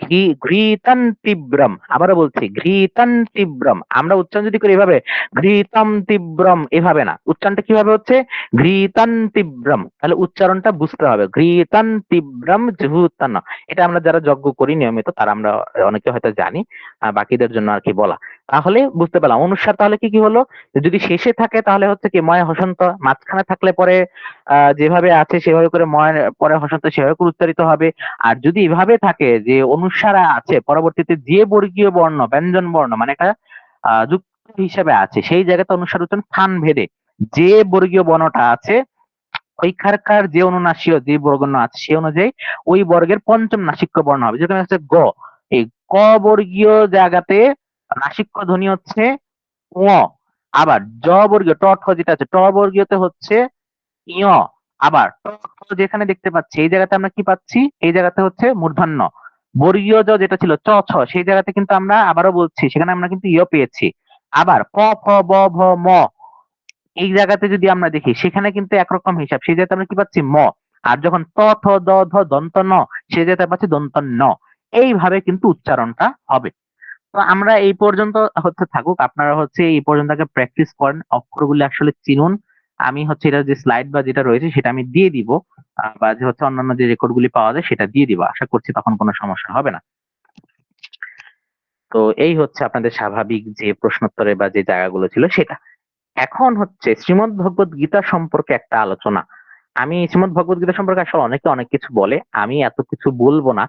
ঘৃতম তীব্রম, আবারও বলছি ঘৃতম তীব্রম, আমরা উচ্চারণ যদি করি এভাবে ঘৃতম তীব্রম, এভাবে না, উচ্চারণটা কিভাবে হচ্ছে ঘৃতম তীব্রম, তাহলে উচ্চারণটা বুঝতে হবে ঘৃতম তীব্রম জুহুতন। এটা আমরা যারা যজ্ঞ করি নিয়মিত তারা আমরা অনেকে হয়তো জানি, বাকিদের জন্য আর কি বলা। তাহলে বুঝতে পারলাম অনুস্বার তাহলে কি কি হলো, যদি শেষে থাকে তাহলে হচ্ছে কি ময় হসন্ত, মাঝখানে থাকলে পরে যেভাবে আছে সেভাবে করে ময় পরে হসন্ত সেভাবে করে উচ্চারিত হবে। আর যদি এভাবে থাকে যে অনুস্বার আছে পরবর্তীতে যে বর্গীয় বর্ণ ব্যঞ্জন বর্ণ মানে একটা যুক্ত হিসেবে আছে সেই জায়গাতে অনুস্বার উচ্চারণ স্থান ভেদে যে বর্গীয় বর্ণটা আছে ওইখানকার যে অনুনাসীয় যে বর্গন্য আছে সে অনুযায়ী ওই বর্গের পঞ্চম নাসিক্য বর্ণ হবে। যেখানে হচ্ছে গ, এই ক বর্গীয় জায়গাতে নাসিক্য ধ্বনি হচ্ছে ঙ। আবার জ বর্গীয় ট ঠ যেটা আছে ট বর্গীয়তে হচ্ছে ঞ। আবার ট ঠ যেখানে দেখতে পাচ্ছি এই জায়গাতে আমরা কি পাচ্ছি, এই জায়গাতে হচ্ছে মূর্ধন্য। বর্গীয় জ যেটা ছিল চ ছ সেই জায়গাতে কিন্তু আমরা আবারও বলছি সেখানে আমরা কিন্তু ইয় পেয়েছি। আবার প ফ ব ভ ম এই জায়গাতে যদি আমরা দেখি সেখানে কিন্তু একরকম হিসাব, সেই জায়গাতে আমরা কি পাচ্ছি ম। আর যখন ত থ দ ধ দন্ত ন সেই জায়গাতে পাচ্ছি দন্ত ন। এইভাবে কিন্তু উচ্চারণটা হবে। তো আমরা এই পর্যন্ত হচ্ছে থাকুক, আপনারা হচ্ছে এই পর্যন্ত আগে প্র্যাকটিস করেন, অক্ষরগুলি আসলে চিনুন। আমি হচ্ছে এটা যে স্লাইড বা যেটা রয়েছে সেটা আমি দিয়ে দিব, বা যে হচ্ছে অন্যান্য যে রেকর্ড গুলি পাওয়া যায় সেটা দিয়ে দিব, আশা করছি তখন কোনো সমস্যা হবে না। তো এই হচ্ছে আপনাদের স্বাভাবিক যে প্রশ্নোত্তরে বা যে জায়গাগুলো ছিল সেটা। এখন হচ্ছে শ্রীমদ্ ভগবত গীতা সম্পর্কে একটা আলোচনা। আমি শ্রীমদ্ ভগবত গীতা সম্পর্কে আসলে অনেকে অনেক কিছু বলে, আমি এত কিছু বলবো না।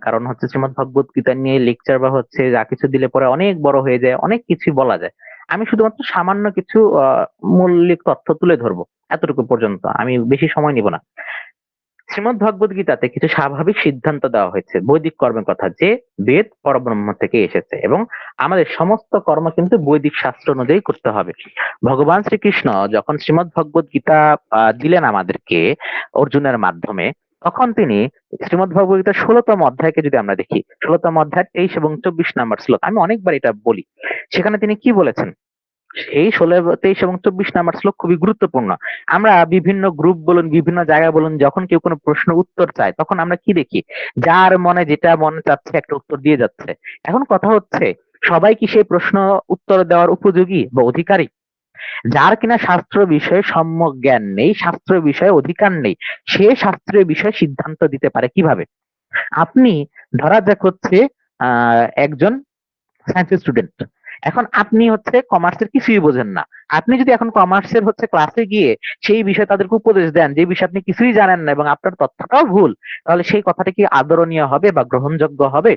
কারণ হচ্ছে শ্রীমদ্ ভগবত গীতা নিয়ে লেকচার বা হচ্ছে যা কিছু দিলে পরে অনেক বড় হয়ে যায়, অনেক কিছুই বলা যায়। আমি শুধুমাত্র সামান্য কিছু মৌলিক তথ্য তুলে ধরবো, এতটুকু পর্যন্ত, আমি বেশি সময় নিব না। শ্রীমদ্ ভগবত গীতাতে কিছু স্বাভাবিক সিদ্ধান্ত দেওয়া হয়েছে বৈদিক কর্মের কথা, যে বেদ পরব্রহ্ম থেকে এসেছে এবং আমাদের সমস্ত কর্ম কিন্তু বৈদিক শাস্ত্র অনুযায়ী করতে হবে। ভগবান শ্রীকৃষ্ণ যখন শ্রীমদ্ ভগবত গীতা দিলেন আমাদেরকে অর্জুনের মাধ্যমে, তখন তিনি শ্রীমদ্ ভগবত গীতার 16তম অধ্যায়কে যদি আমরা দেখি, 16তম অধ্যায় 23 এবং 24 নম্বর শ্লোক, আমি অনেকবার এটা বলি, সেখানে তিনি কি বলেছেন, এই 16, 23 এবং 24 নাম্বার শ্লোক খুবই গুরুত্বপূর্ণ। আমরা বিভিন্ন গ্রুপ বলুন বিভিন্ন জায়গায় বলুন যখন কেউ কোনো প্রশ্ন উত্তর চায় তখন আমরা কি দেখি, যার মনে যেটা মনে চাচ্ছে একটা উত্তর দিয়ে যাচ্ছে। এখন কথা হচ্ছে সবাই কি সেই প্রশ্ন উত্তর দেওয়ার উপযোগী বা অধিকারী? যার কিনা শাস্ত্র বিষয়ে সম্যক জ্ঞান নেই, শাস্ত্র বিষয়ে অধিকার নেই, সে শাস্ত্রীয় বিষয়ে সিদ্ধান্ত দিতে পারে কিভাবে? আপনি ধরা যাক হচ্ছে একজন সায়েন্সের স্টুডেন্ট, এখন আপনি হচ্ছে কমার্সের কিছুই বোঝেন না। আপনি যদি এখন কমার্সের হচ্ছে ক্লাসে গিয়ে সেই বিষয়ে তাদেরকে উপদেশ দেন যে বিষয়ে আপনি কিছুই জানেন না এবং আপনার তথ্যটাও ভুল, তাহলে সেই কথাটা কি আদরণীয় হবে বা গ্রহণযোগ্য হবে?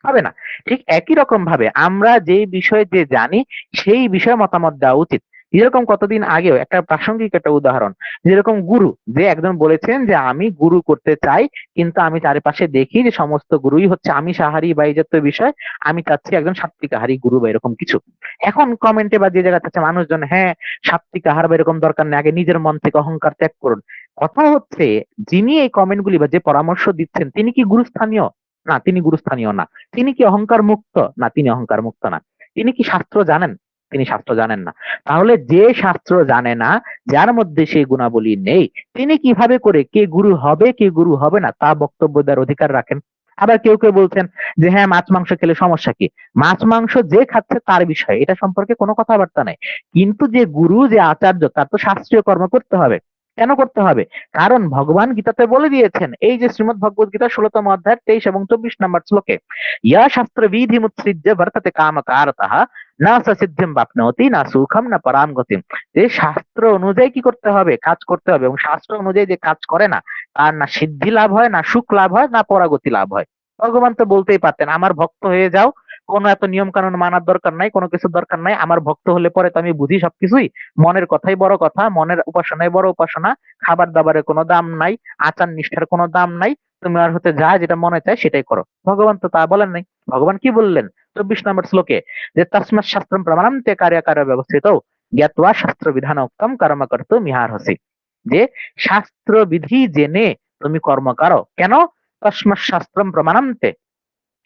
হবে না। ঠিক একই রকম ভাবে আমরা যে বিষয়ে যে জানি সেই বিষয়ে মতামত দেওয়া উচিত। যেরকম কতদিন আগেও একটা প্রাসঙ্গিক একটা উদাহরণ, যেরকম গুরু, যে একজন বলেছেন যে আমি গুরু করতে চাই কিন্তু আমি চারিপাশে দেখি যে সমস্ত গুরুই হচ্ছে আমিষাহারী বা এই জাতীয় বিষয়, আমি চাচ্ছি একজন সাত্বিক আহারী গুরু বা এরকম কিছু। এখন কমেন্টে বা যে জায়গা থাকছে মানুষজন, হ্যাঁ সাত্বিক আহার বা এরকম দরকার নেই, আগে নিজের মন থেকে অহংকার ত্যাগ করুন। কথা হচ্ছে যিনি এই কমেন্ট গুলি বা যে পরামর্শ দিচ্ছেন তিনি কি গুরুস্থানীয়? না, তিনি গুরুস্থানীয় না। তিনি কি অহংকার মুক্ত? না, তিনি অহংকার মুক্ত না। তিনি কি শাস্ত্র জানেন? তিনি শাস্ত্র জানেন না। তাহলে যে শাস্ত্র জানে না, যার মধ্যে সেই গুণাবলী নেই, তিনি কিভাবে করে কে গুরু হবে কে গুরু হবে না তা বক্তব্য দেওয়ার অধিকার রাখেন? আবার কেউ কেউ বলছেন যে হ্যাঁ মাছ মাংস খেলে সমস্যা কি? মাছ মাংস যে খাচ্ছে তার বিষয়, এটা সম্পর্কে কোনো কথাবার্তা নাই। কিন্তু যে গুরু যে আচার্য তার তো শাস্ত্রীয় কর্ম করতে হবে। কেন করতে হবে? কারণ ভগবান গীতাতে বলে দিয়েছেন, এই যে শ্রীমদ্ ভগবত গীতা 16তম অধ্যায় 23 এবং 24 নম্বর শ্লোকে, ইয়া শাস্ত্র বিধি মুৎসৃজ্য বর্ততে কামকারতঃ না স সিদ্ধিম বাপ্নোতি না সুখম না পরাম গতিম। যে শাস্ত্র অনুযায়ী কি করতে হবে, কাজ করতে হবে, এবং শাস্ত্র অনুযায়ী যে কাজ করে না তার না সিদ্ধি লাভ হয়, না সুখ লাভ হয়, না পরাগতি লাভ হয়। ভগবান তো বলতেই পারতেন আমার ভক্ত হয়ে যাও, কোনো এত নিয়ম কানুন মানার দরকার নাই, কোনো কিছুর দরকার নাই, আমার ভক্ত হলে পরে তো আমি বুঝি সবকিছুই, মনের কথাই বড় কথা, মনের উপাসনাই বড় উপাসনা, খাবার দাবারের কোনো দাম নাই, আচার নিষ্ঠার কোনো দাম নাই, তুমি আর হতে যা যেটা মনে চায় সেটাই করো। ভগবান তো তা বলেন নাই। ভগবান কি বললেন 24 নম্বর শ্লোকে, যে তসমাৎ শাস্ত্রম প্রমাণম তে কার্যকার ব্যবস্থিত জ্ঞাত্বা শাস্ত্র বিধান উক্তম কর্ম কর্তুম ইহার্হসি। যে শাস্ত্র বিধি জেনে তুমি কর্ম করো কেন? তস্মাৎ শাস্ত্রম প্রমাণন্তে,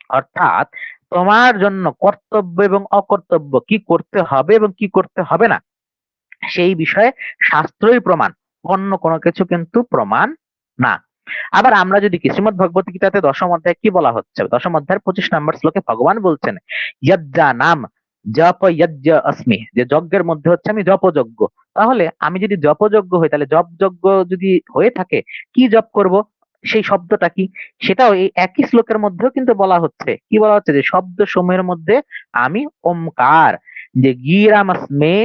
অর্থাৎ তোমার জন্য কর্তব্য এবং অকর্তব্য, কি করতে হবে এবং কি করতে হবে না, সেই বিষয়ে শাস্ত্রই প্রমাণ, অন্য কোনো কিছু কিন্তু প্রমাণ না। আবার আমরা যদি কি শ্রীমদ্ ভগবত গীতাতে দশম অধ্যায় কি বলা হচ্ছে, দশম অধ্যায়ের 25 নম্বর শ্লোকে ভগবান বলছেন, যজ্ঞা নাম জপ যজ্ঞ অস্মি, যে যজ্ঞের মধ্যে হচ্ছে আমি জপযজ্ঞ। তাহলে আমি যদি জপযজ্ঞ হই, তাহলে জপ যজ্ঞ যদি হয়ে থাকে, কি জপ করব, সেই শব্দটা কি, সেটাও এই একই শ্লোকের মধ্যেও কিন্তু বলা হচ্ছে। কি বলা হচ্ছে? যে শব্দ সমূহের মধ্যে আমি ওমকার, যে গিরামস্মে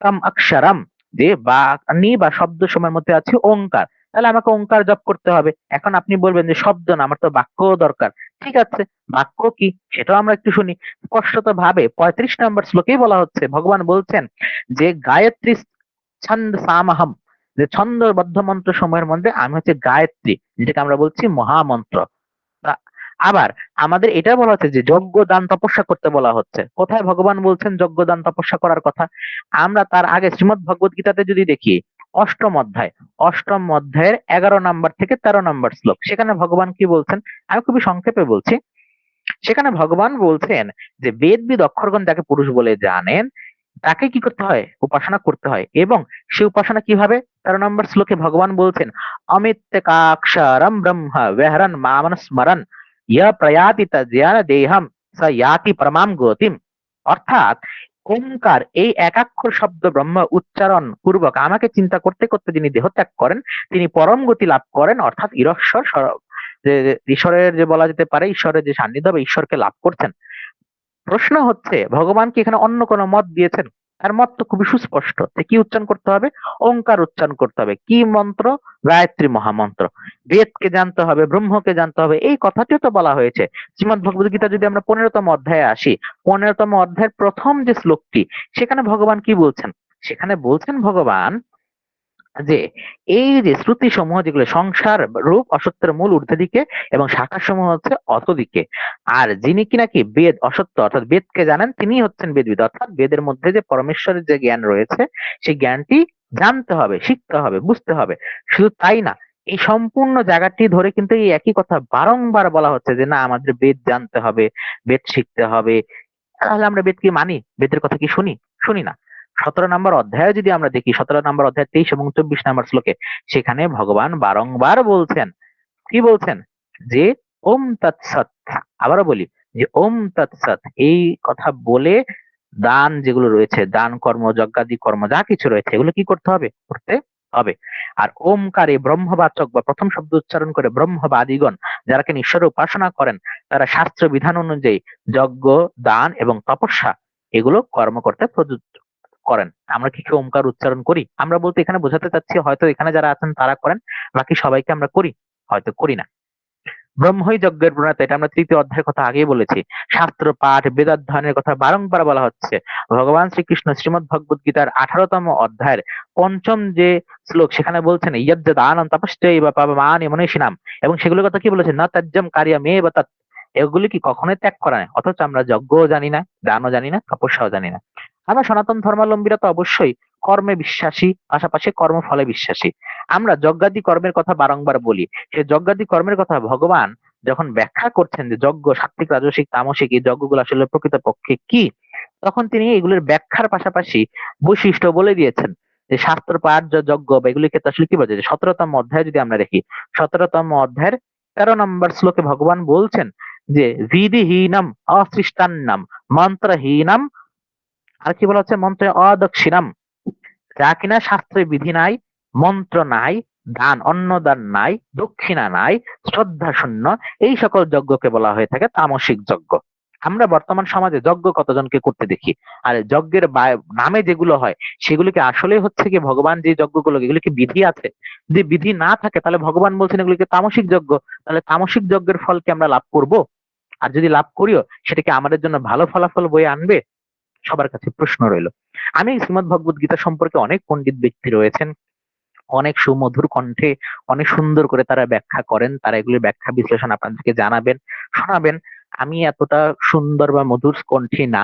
তম অক্ষরম, যে বাণী বা শব্দ সময়ের মধ্যে আছে ওংকার, তাহলে আমাকে ওংকার জপ করতে হবে। এখন আপনি বলবেন যে শব্দ না, আমার তো বাক্য দরকার। ঠিক আছে, বাক্য কি সেটাও আমরা একটু শুনি। স্পষ্টত ভাবে 35 নম্বর শ্লোকেই বলা হচ্ছে, ভগবান বলছেন যে গায়ত্রী ছন্দ সামহম, যে ছন্দবদ্ধ মন্ত্র সময়ের মধ্যে আমি হচ্ছে গায়ত্রী, যেটাকে আমরা বলছি মহামন্ত্র। তা- আবার আমাদের এটা বলা হচ্ছে যে যজ্ঞ দান তপস্যা করতে বলা হচ্ছে। কোথায় ভগবান বলছেন যজ্ঞ দান তপস্যা করার কথা? আমরা তার আগে শ্রীমদ্ ভগবত গীতাতে যদি দেখি, অষ্টম অধ্যায়, অষ্টম অধ্যায়ের 11 নম্বর থেকে 13 নম্বর শ্লোক, সেখানে ভগবান কি বলছেন, আমি খুবই সংক্ষেপে বলছি। সেখানে ভগবান বলছেন যে বেদবিদ অক্ষরগণ যাকে পুরুষ বলে জানেন, তাকে কি করতে হয়? উপাসনা করতে হয়। এবং সে উপাসনা কিভাবে? 13 নম্বর শ্লোকে ভগবান বলছেন, অমিত্যকাক্ষরম ব্রহ্ম ব্যহরন মামন স্মরণ ইয় প্রয়াতি তজ্ঞান দেহম স ইয়াতি পরমাম গতিম। অর্থাৎ ওঙ্কার, এই একাক্ষর শব্দ ব্রহ্ম উচ্চারণ পূর্বক আমাকে চিন্তা করতে করতে যিনি দেহ ত্যাগ করেন, তিনি পরম গতি লাভ করেন, অর্থাৎ ঈশ্বর যে ঈশ্বরের, যে বলা যেতে পারে ঈশ্বরের যে সান্নিধ্য বা ঈশ্বরকে লাভ করছেন। প্রশ্ন হচ্ছে, ভগবান কি এখানে অন্য কোনো মত দিয়েছেন? তার মত তো খুবই সুস্পষ্ট, যে কি উচ্চারণ করতে হবে? ওঙ্কার উচ্চারণ করতে হবে। কি মন্ত্র? গায়ত্রী মহামন্ত্র। বেদকে জানতে হবে, ব্রহ্মকে জানতে হবে, এই কথাটিও তো বলা হয়েছে। শ্রীমদ্ ভগবত গীতা যদি আমরা 15তম অধ্যায়ে আসি, 15তম অধ্যায়ের প্রথম যে শ্লোকটি, সেখানে ভগবান কি বলছেন? সেখানে বলছেন ভগবান যে এই যে শ্রুতি সমূহ, যেগুলো সংসার রূপ অসত্যের মূল ঊর্ধ্ব দিকে এবং শাখা সমূহ হচ্ছে অধ দিকে, আর যিনি কি নাকি বেদ অসত্য অর্থাৎ বেদকে জানেন, তিনি হচ্ছেন বেদবিদ। অর্থাৎ বেদের মধ্যে যে পরমেশ্বরের যে জ্ঞান রয়েছে, সেই জ্ঞানটি জানতে হবে, শিখতে হবে, বুঝতে হবে। শুধু তাই না, এই সম্পূর্ণ জায়গাটি ধরে কিন্তু এই একই কথা বারংবার বলা হচ্ছে যে না, আমাদের বেদ জানতে হবে, বেদ শিখতে হবে। তাহলে আমরা বেদ কি মানি? বেদের কথা কি শুনি? শুনি না। 17 নম্বর অধ্যায়ে যদি আমরা দেখি, 17 নম্বর অধ্যায় 23 এবং 24 নম্বর শ্লোকে, সেখানে ভগবান বারংবার বলছেন, কি বলছেন? যে ওম তৎসৎ। আবারও বলি যে ওম তৎসৎ, এই কথা বলে দান যেগুলো রয়েছে, দান কর্ম, যজ্ঞাদি কর্ম যা কিছু রয়েছে, এগুলো কি করতে হবে? করতে হবে। আর ওমকারে ব্রহ্মবাচক বা প্রথম শব্দ উচ্চারণ করে ব্রহ্মবাদীগণ, যারা কিনা ঈশ্বরের উপাসনা করেন, তারা শাস্ত্র বিধান অনুযায়ী যজ্ঞ, দান এবং তপস্যা এগুলো কর্ম করতে প্রযুক্ত করেন। আমরা কি কেউ ওমকার উচ্চারণ করি? আমরা বলতে এখানে বোঝাতে চাচ্ছি, হয়তো এখানে যারা আছেন তারা করেন, বাকি সবাইকে আমরা করি, হয়তো করি না। ব্রহ্মই যজ্ঞের প্রণেতা, এটা আমরা 3য় অধ্যায়ের কথা আগেই বলেছি। শাস্ত্র পাঠ, বেদাধ্যয়নের কথা বারংবার বলা হচ্ছে। ভগবান শ্রীকৃষ্ণ শ্রীমদ্ ভগবত গীতার 18তম অধ্যায়ের পঞ্চম যে শ্লোক, সেখানে বলছেন ইয়জ্ঞ দানম তপশ্চৈব পাবমানি মনীষিণাম, এবং সেগুলোর কথা কি বলেছেন? না ত্যায্যম কার্যমেব তৎ, এগুলি কি কখনোই ত্যাগ করা নাই। অথচ আমরা যজ্ঞও জানি না, দানও জানি না, তপস্যাও জানি না। আমরা সনাতন ধর্মাবলম্বীরা তো অবশ্যই কর্মে বিশ্বাসী, পাশাপাশি কর্মফলে বিশ্বাসী। আমরা যজ্ঞাদি কর্মের কথা বারংবার বলি। সে যজ্ঞাদি কর্মের কথা ভগবান যখন ব্যাখ্যা করছেন যে যজ্ঞ সাত্বিক, রাজসিক, তামসিক, এই যজ্ঞগুলো আসলে প্রকৃতপক্ষে কি, তখন তিনি এগুলোর ব্যাখ্যার পাশাপাশি বৈশিষ্ট্য বলে দিয়েছেন। যে শাস্ত্র পাঠ যজ্ঞ বা এগুলির ক্ষেত্রে আসলে কি বোঝায়? 17তম অধ্যায় যদি আমরা দেখি, 17তম অধ্যায়ের 13 নম্বর শ্লোকে ভগবান বলছেন যে বিধিহীনম অসৃষ্টান্নম মন্ত্রহীনম, আর কি বলা হচ্ছে? মন্ত্রে অদক্ষিণাম, যা কিনা শাস্ত্রে বিধি নাই, মন্ত্র নাই, দান অন্ন দান নাই, দক্ষিণা নাই, শ্রদ্ধা শূন্য, এই সকল যজ্ঞকে বলা হয়ে থাকে তামসিক যজ্ঞ। আমরা বর্তমান সমাজে যজ্ঞ কতজনকে করতে দেখি? আর যজ্ঞের নামে যেগুলো হয়, সেগুলিকে আসলে হচ্ছে কি ভগবান যে যজ্ঞগুলো, এগুলো কি বিধি আছে? যদি বিধি না থাকে, তাহলে ভগবান বলছেন এগুলিকে তামসিক যজ্ঞ। তাহলে তামসিক যজ্ঞের ফল কি আমরা লাভ করব? আর যদি লাভ করিও, সেটা কি আমাদের জন্য ভালো ফলাফল বয়ে আনবে? সবার কাছে প্রশ্ন রইল। আমি শ্রীমদ্ ভগবত গীতা সম্পর্কে, অনেক পণ্ডিত ব্যক্তি রয়েছেন, অনেক সুমধুর কণ্ঠে অনেক সুন্দর করে তারা ব্যাখ্যা করেন, তারা এগুলির ব্যাখ্যা বিশ্লেষণ আপনাদেরকে জানাবেন, শোনাবেন। আমি এতটা সুন্দর বা মধুর কণ্ঠী না।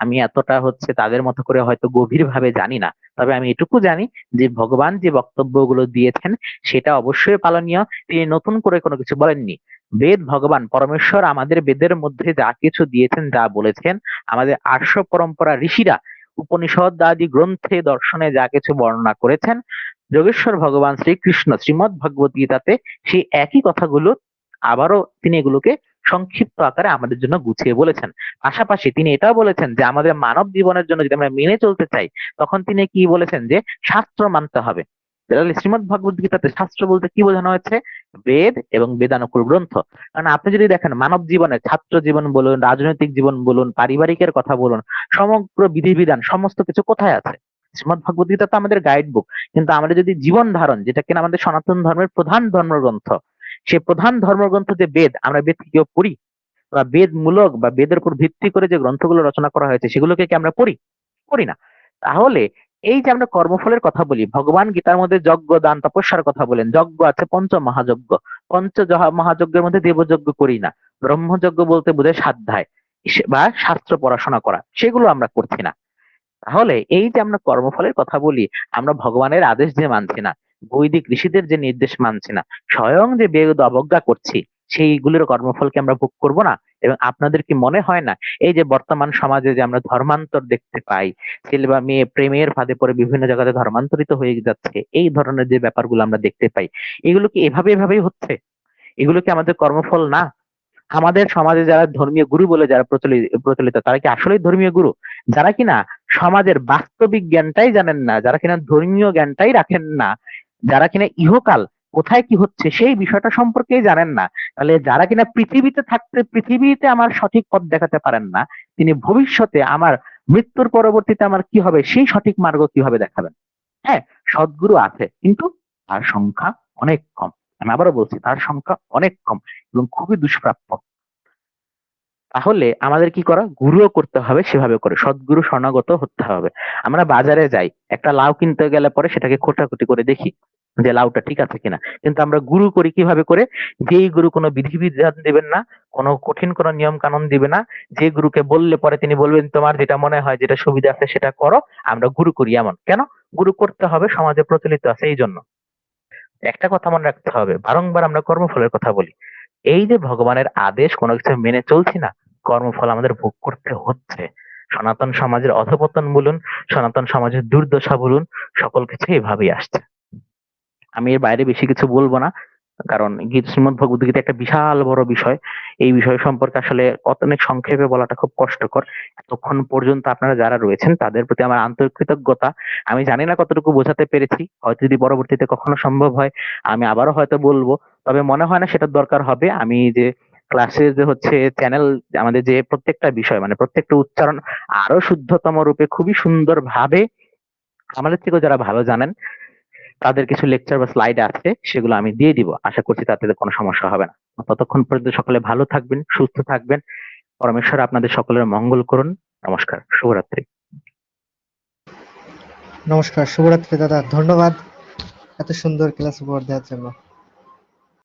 আমি এতটা তাদের মতো করে হয়তো গভীরভাবে জানি না, তবে আমি এটুকু জানি যে ভগবান যে বক্তব্যগুলো দিয়েছেন সেটা অবশ্যই পালনীয়। তিনি নতুন করে কোনো কিছু বলেননি। বেদ, ভগবান পরমেশ্বর আমাদের বেদের মধ্যে যা কিছু দিয়েছেন, যা বলেছেন, আমাদের আর্য পরম্পরা ঋষিরা উপনিষদ আদি গ্রন্থে দর্শনে যা কিছু বর্ণনা করেছেন, যোগেশ্বর ভগবান শ্রীকৃষ্ণ শ্রীমদ্ ভগবত গীতাতে সেই একই কথাগুলো আবারও তিনি এগুলোকে সংক্ষিপ্ত আকারে আমাদের জন্য গুছিয়ে বলেছেন। পাশাপাশি তিনি এটাও বলেছেন যে আমাদের মানব জীবনের জন্য যদি আমরা মেনে চলতে চাই, তখন তিনি কি বলেছেন যে শাস্ত্র মানতে হবে। তাহলে শ্রীমদ্ ভগবত গীতাতে শাস্ত্র বলতে কি বোঝানো হয়েছে? বেদ এবং বেদানুকূল গ্রন্থ। কারণ আপনি যদি দেখেন মানব জীবনে ছাত্র জীবন বলুন, রাজনৈতিক জীবন বলুন, পারিবারিকের কথা বলুন, সমগ্র বিধিবিধান সমস্ত কিছু কোথায় আছে? শ্রীমদ্ ভগবত গীতা তো আমাদের গাইড বুক। কিন্তু আমরা যদি জীবন ধারণ, যেটা কিনা আমাদের সনাতন ধর্মের প্রধান ধর্মগ্রন্থ, সে প্রধান ধর্মগ্রন্থ যে বেদ, আমরা বেদ কি কেউ পড়ি? বা বেদ মূলক বা বেদের উপর ভিত্তি করে যে গ্রন্থগুলো রচনা করা হয়েছে সেগুলোকে কি আমরা পড়ি? পড়ি না। তাহলে এই যে আমরা কর্মফলের কথা বলি, ভগবান গীতার মধ্যে যজ্ঞ, দান, তপস্যার কথা বলেন। যজ্ঞ আছে পঞ্চ মহাযজ্ঞ। মহাযজ্ঞের মধ্যে দেবযজ্ঞ করি না। ব্রহ্মযজ্ঞ বলতে বোঝায় স্বাধ্যায় বা শাস্ত্র পড়াশোনা করা, সেগুলো আমরা করছি না। তাহলে এই যে আমরা কর্মফলের কথা বলি, আমরা ভগবানের আদেশ যে মানছি না, বৈদিক ঋষিদের যে নির্দেশ মানছি না, স্বয়ং যে বেদ অবজ্ঞা করছি, সেইগুলোর কর্মফলকে আমরা ভোগ করব না? এবং আপনাদের কি মনে হয় না এই যে বর্তমান সমাজে যে আমরা ধর্মান্তর দেখতে পাই, ছেলে বা মেয়ে প্রেমের ফাঁদে পড়ে বিভিন্ন জায়গাতে ধর্মান্তরিত হয়ে যাচ্ছে, এই ধরনের যে ব্যাপারগুলো আমরা দেখতে পাই, এগুলো কি এভাবেই হচ্ছে? এগুলো কি আমাদের কর্মফল না? আমাদের সমাজে যারা ধর্মীয় গুরু বলে যারা প্রচলিত, তারা কি আসলেই ধর্মীয় গুরু? যারা কিনা সমাজের বাস্তবিক জ্ঞানটাই জানেন না, যারা কিনা ধর্মীয় জ্ঞানটাই রাখেন না, যারা কিনা ইহকাল কোথায় কি হচ্ছে সেই বিষয়টা সম্পর্কেই জানেন না, তাহলে যারা কিনা পৃথিবীতে থাকতে পৃথিবীতে আমার সঠিক পথ দেখাতে পারেন না, তিনি ভবিষ্যতে আমার মৃত্যুর পরবর্তীতে আমার কি হবে সেই সঠিক মার্গ কিভাবে দেখাবেন? হ্যাঁ, সদ্গুরু আছে, কিন্তু তার সংখ্যা অনেক কম। আমি আবারও বলছি, তার সংখ্যা অনেক কম এবং খুবই দুষ্প্রাপ্য। তাহলে আমাদের কি করা? গুরুও করতে হবে সেভাবে করে, সদ্গুরু শরণাগত হতে হবে। আমরা বাজারে যাই, একটা লাউ কিনতে গেলে পরে সেটাকে খোঁটাখুটি করে দেখি যে লাউটা ঠিক আছে কিনা। কিন্তু আমরা গুরু করি কিভাবে করে? যেই গুরু কোনো বিধিবিধান দিবেন না, কোনো কঠিন কোনো নিয়ম কানুন দিবে না, যে গুরুকে বললে পরে তিনি বলবেন তোমার যেটা মনে হয়, যেটা সুবিধা আছে সেটা করো, আমরা গুরু করি। এমন কেন? গুরু করতে হবে, সমাজে প্রচলিত আছে এই জন্য। একটা কথা মনে রাখতে হবে, বারংবার আমরা কর্মফলের কথা বলি। এই যে ভগবানের আদেশ কোনো কিছু মেনে চলছি না, কর্মফল আমাদের ভোগ করতে হচ্ছে। সনাতন সমাজের অধঃপতন বলুন, সনাতন সমাজের দুর্দশা বলুন, সকল কিছু এভাবেই আসছে। আমি এর বাইরে বেশি কিছু বলবো না, কারণ শ্রীমদ্ ভগবদ গীতা একটা বিশাল বড় বিষয়। এই বিষয় সম্পর্কে আসলে অনেক সংক্ষেপে বলাটা খুব কষ্টকর। এতক্ষণ পর্যন্ত আপনারা যারা রয়েছেন তাদের প্রতি আমার আন্তরিক কৃতজ্ঞতা। আমি জানি না কতটুকু বোঝাতে পেরেছি, হয়তো যদি পরবর্তীতে কখনো সম্ভব হয় আমি আবারও হয়তো বলবো, তবে মনে হয় না সেটার দরকার হবে। আমি যে ক্লাসে যে চ্যানেল, আমাদের যে প্রত্যেকটা বিষয় মানে প্রত্যেকটা উচ্চারণ আরো শুদ্ধতম রূপে খুবই সুন্দর ভাবে আমাদের থেকেও যারা ভালো জানেন তাদের কিছু লেকচার বা স্লাইড আছে, সেগুলো আমি দিয়ে দিব। আশা করছি তাতে কোনো সমস্যা হবে না। ততক্ষণ পর্যন্ত সকলে ভালো থাকবেন, সুস্থ থাকবেন। পরমেশ্বর আপনাদের সকলের মঙ্গল করুন। নমস্কার, শুভরাত্রি। নমস্কার, শুভরাত্রি দাদা। ধন্যবাদ এত সুন্দর ক্লাস উপহার দেওয়ার জন্য।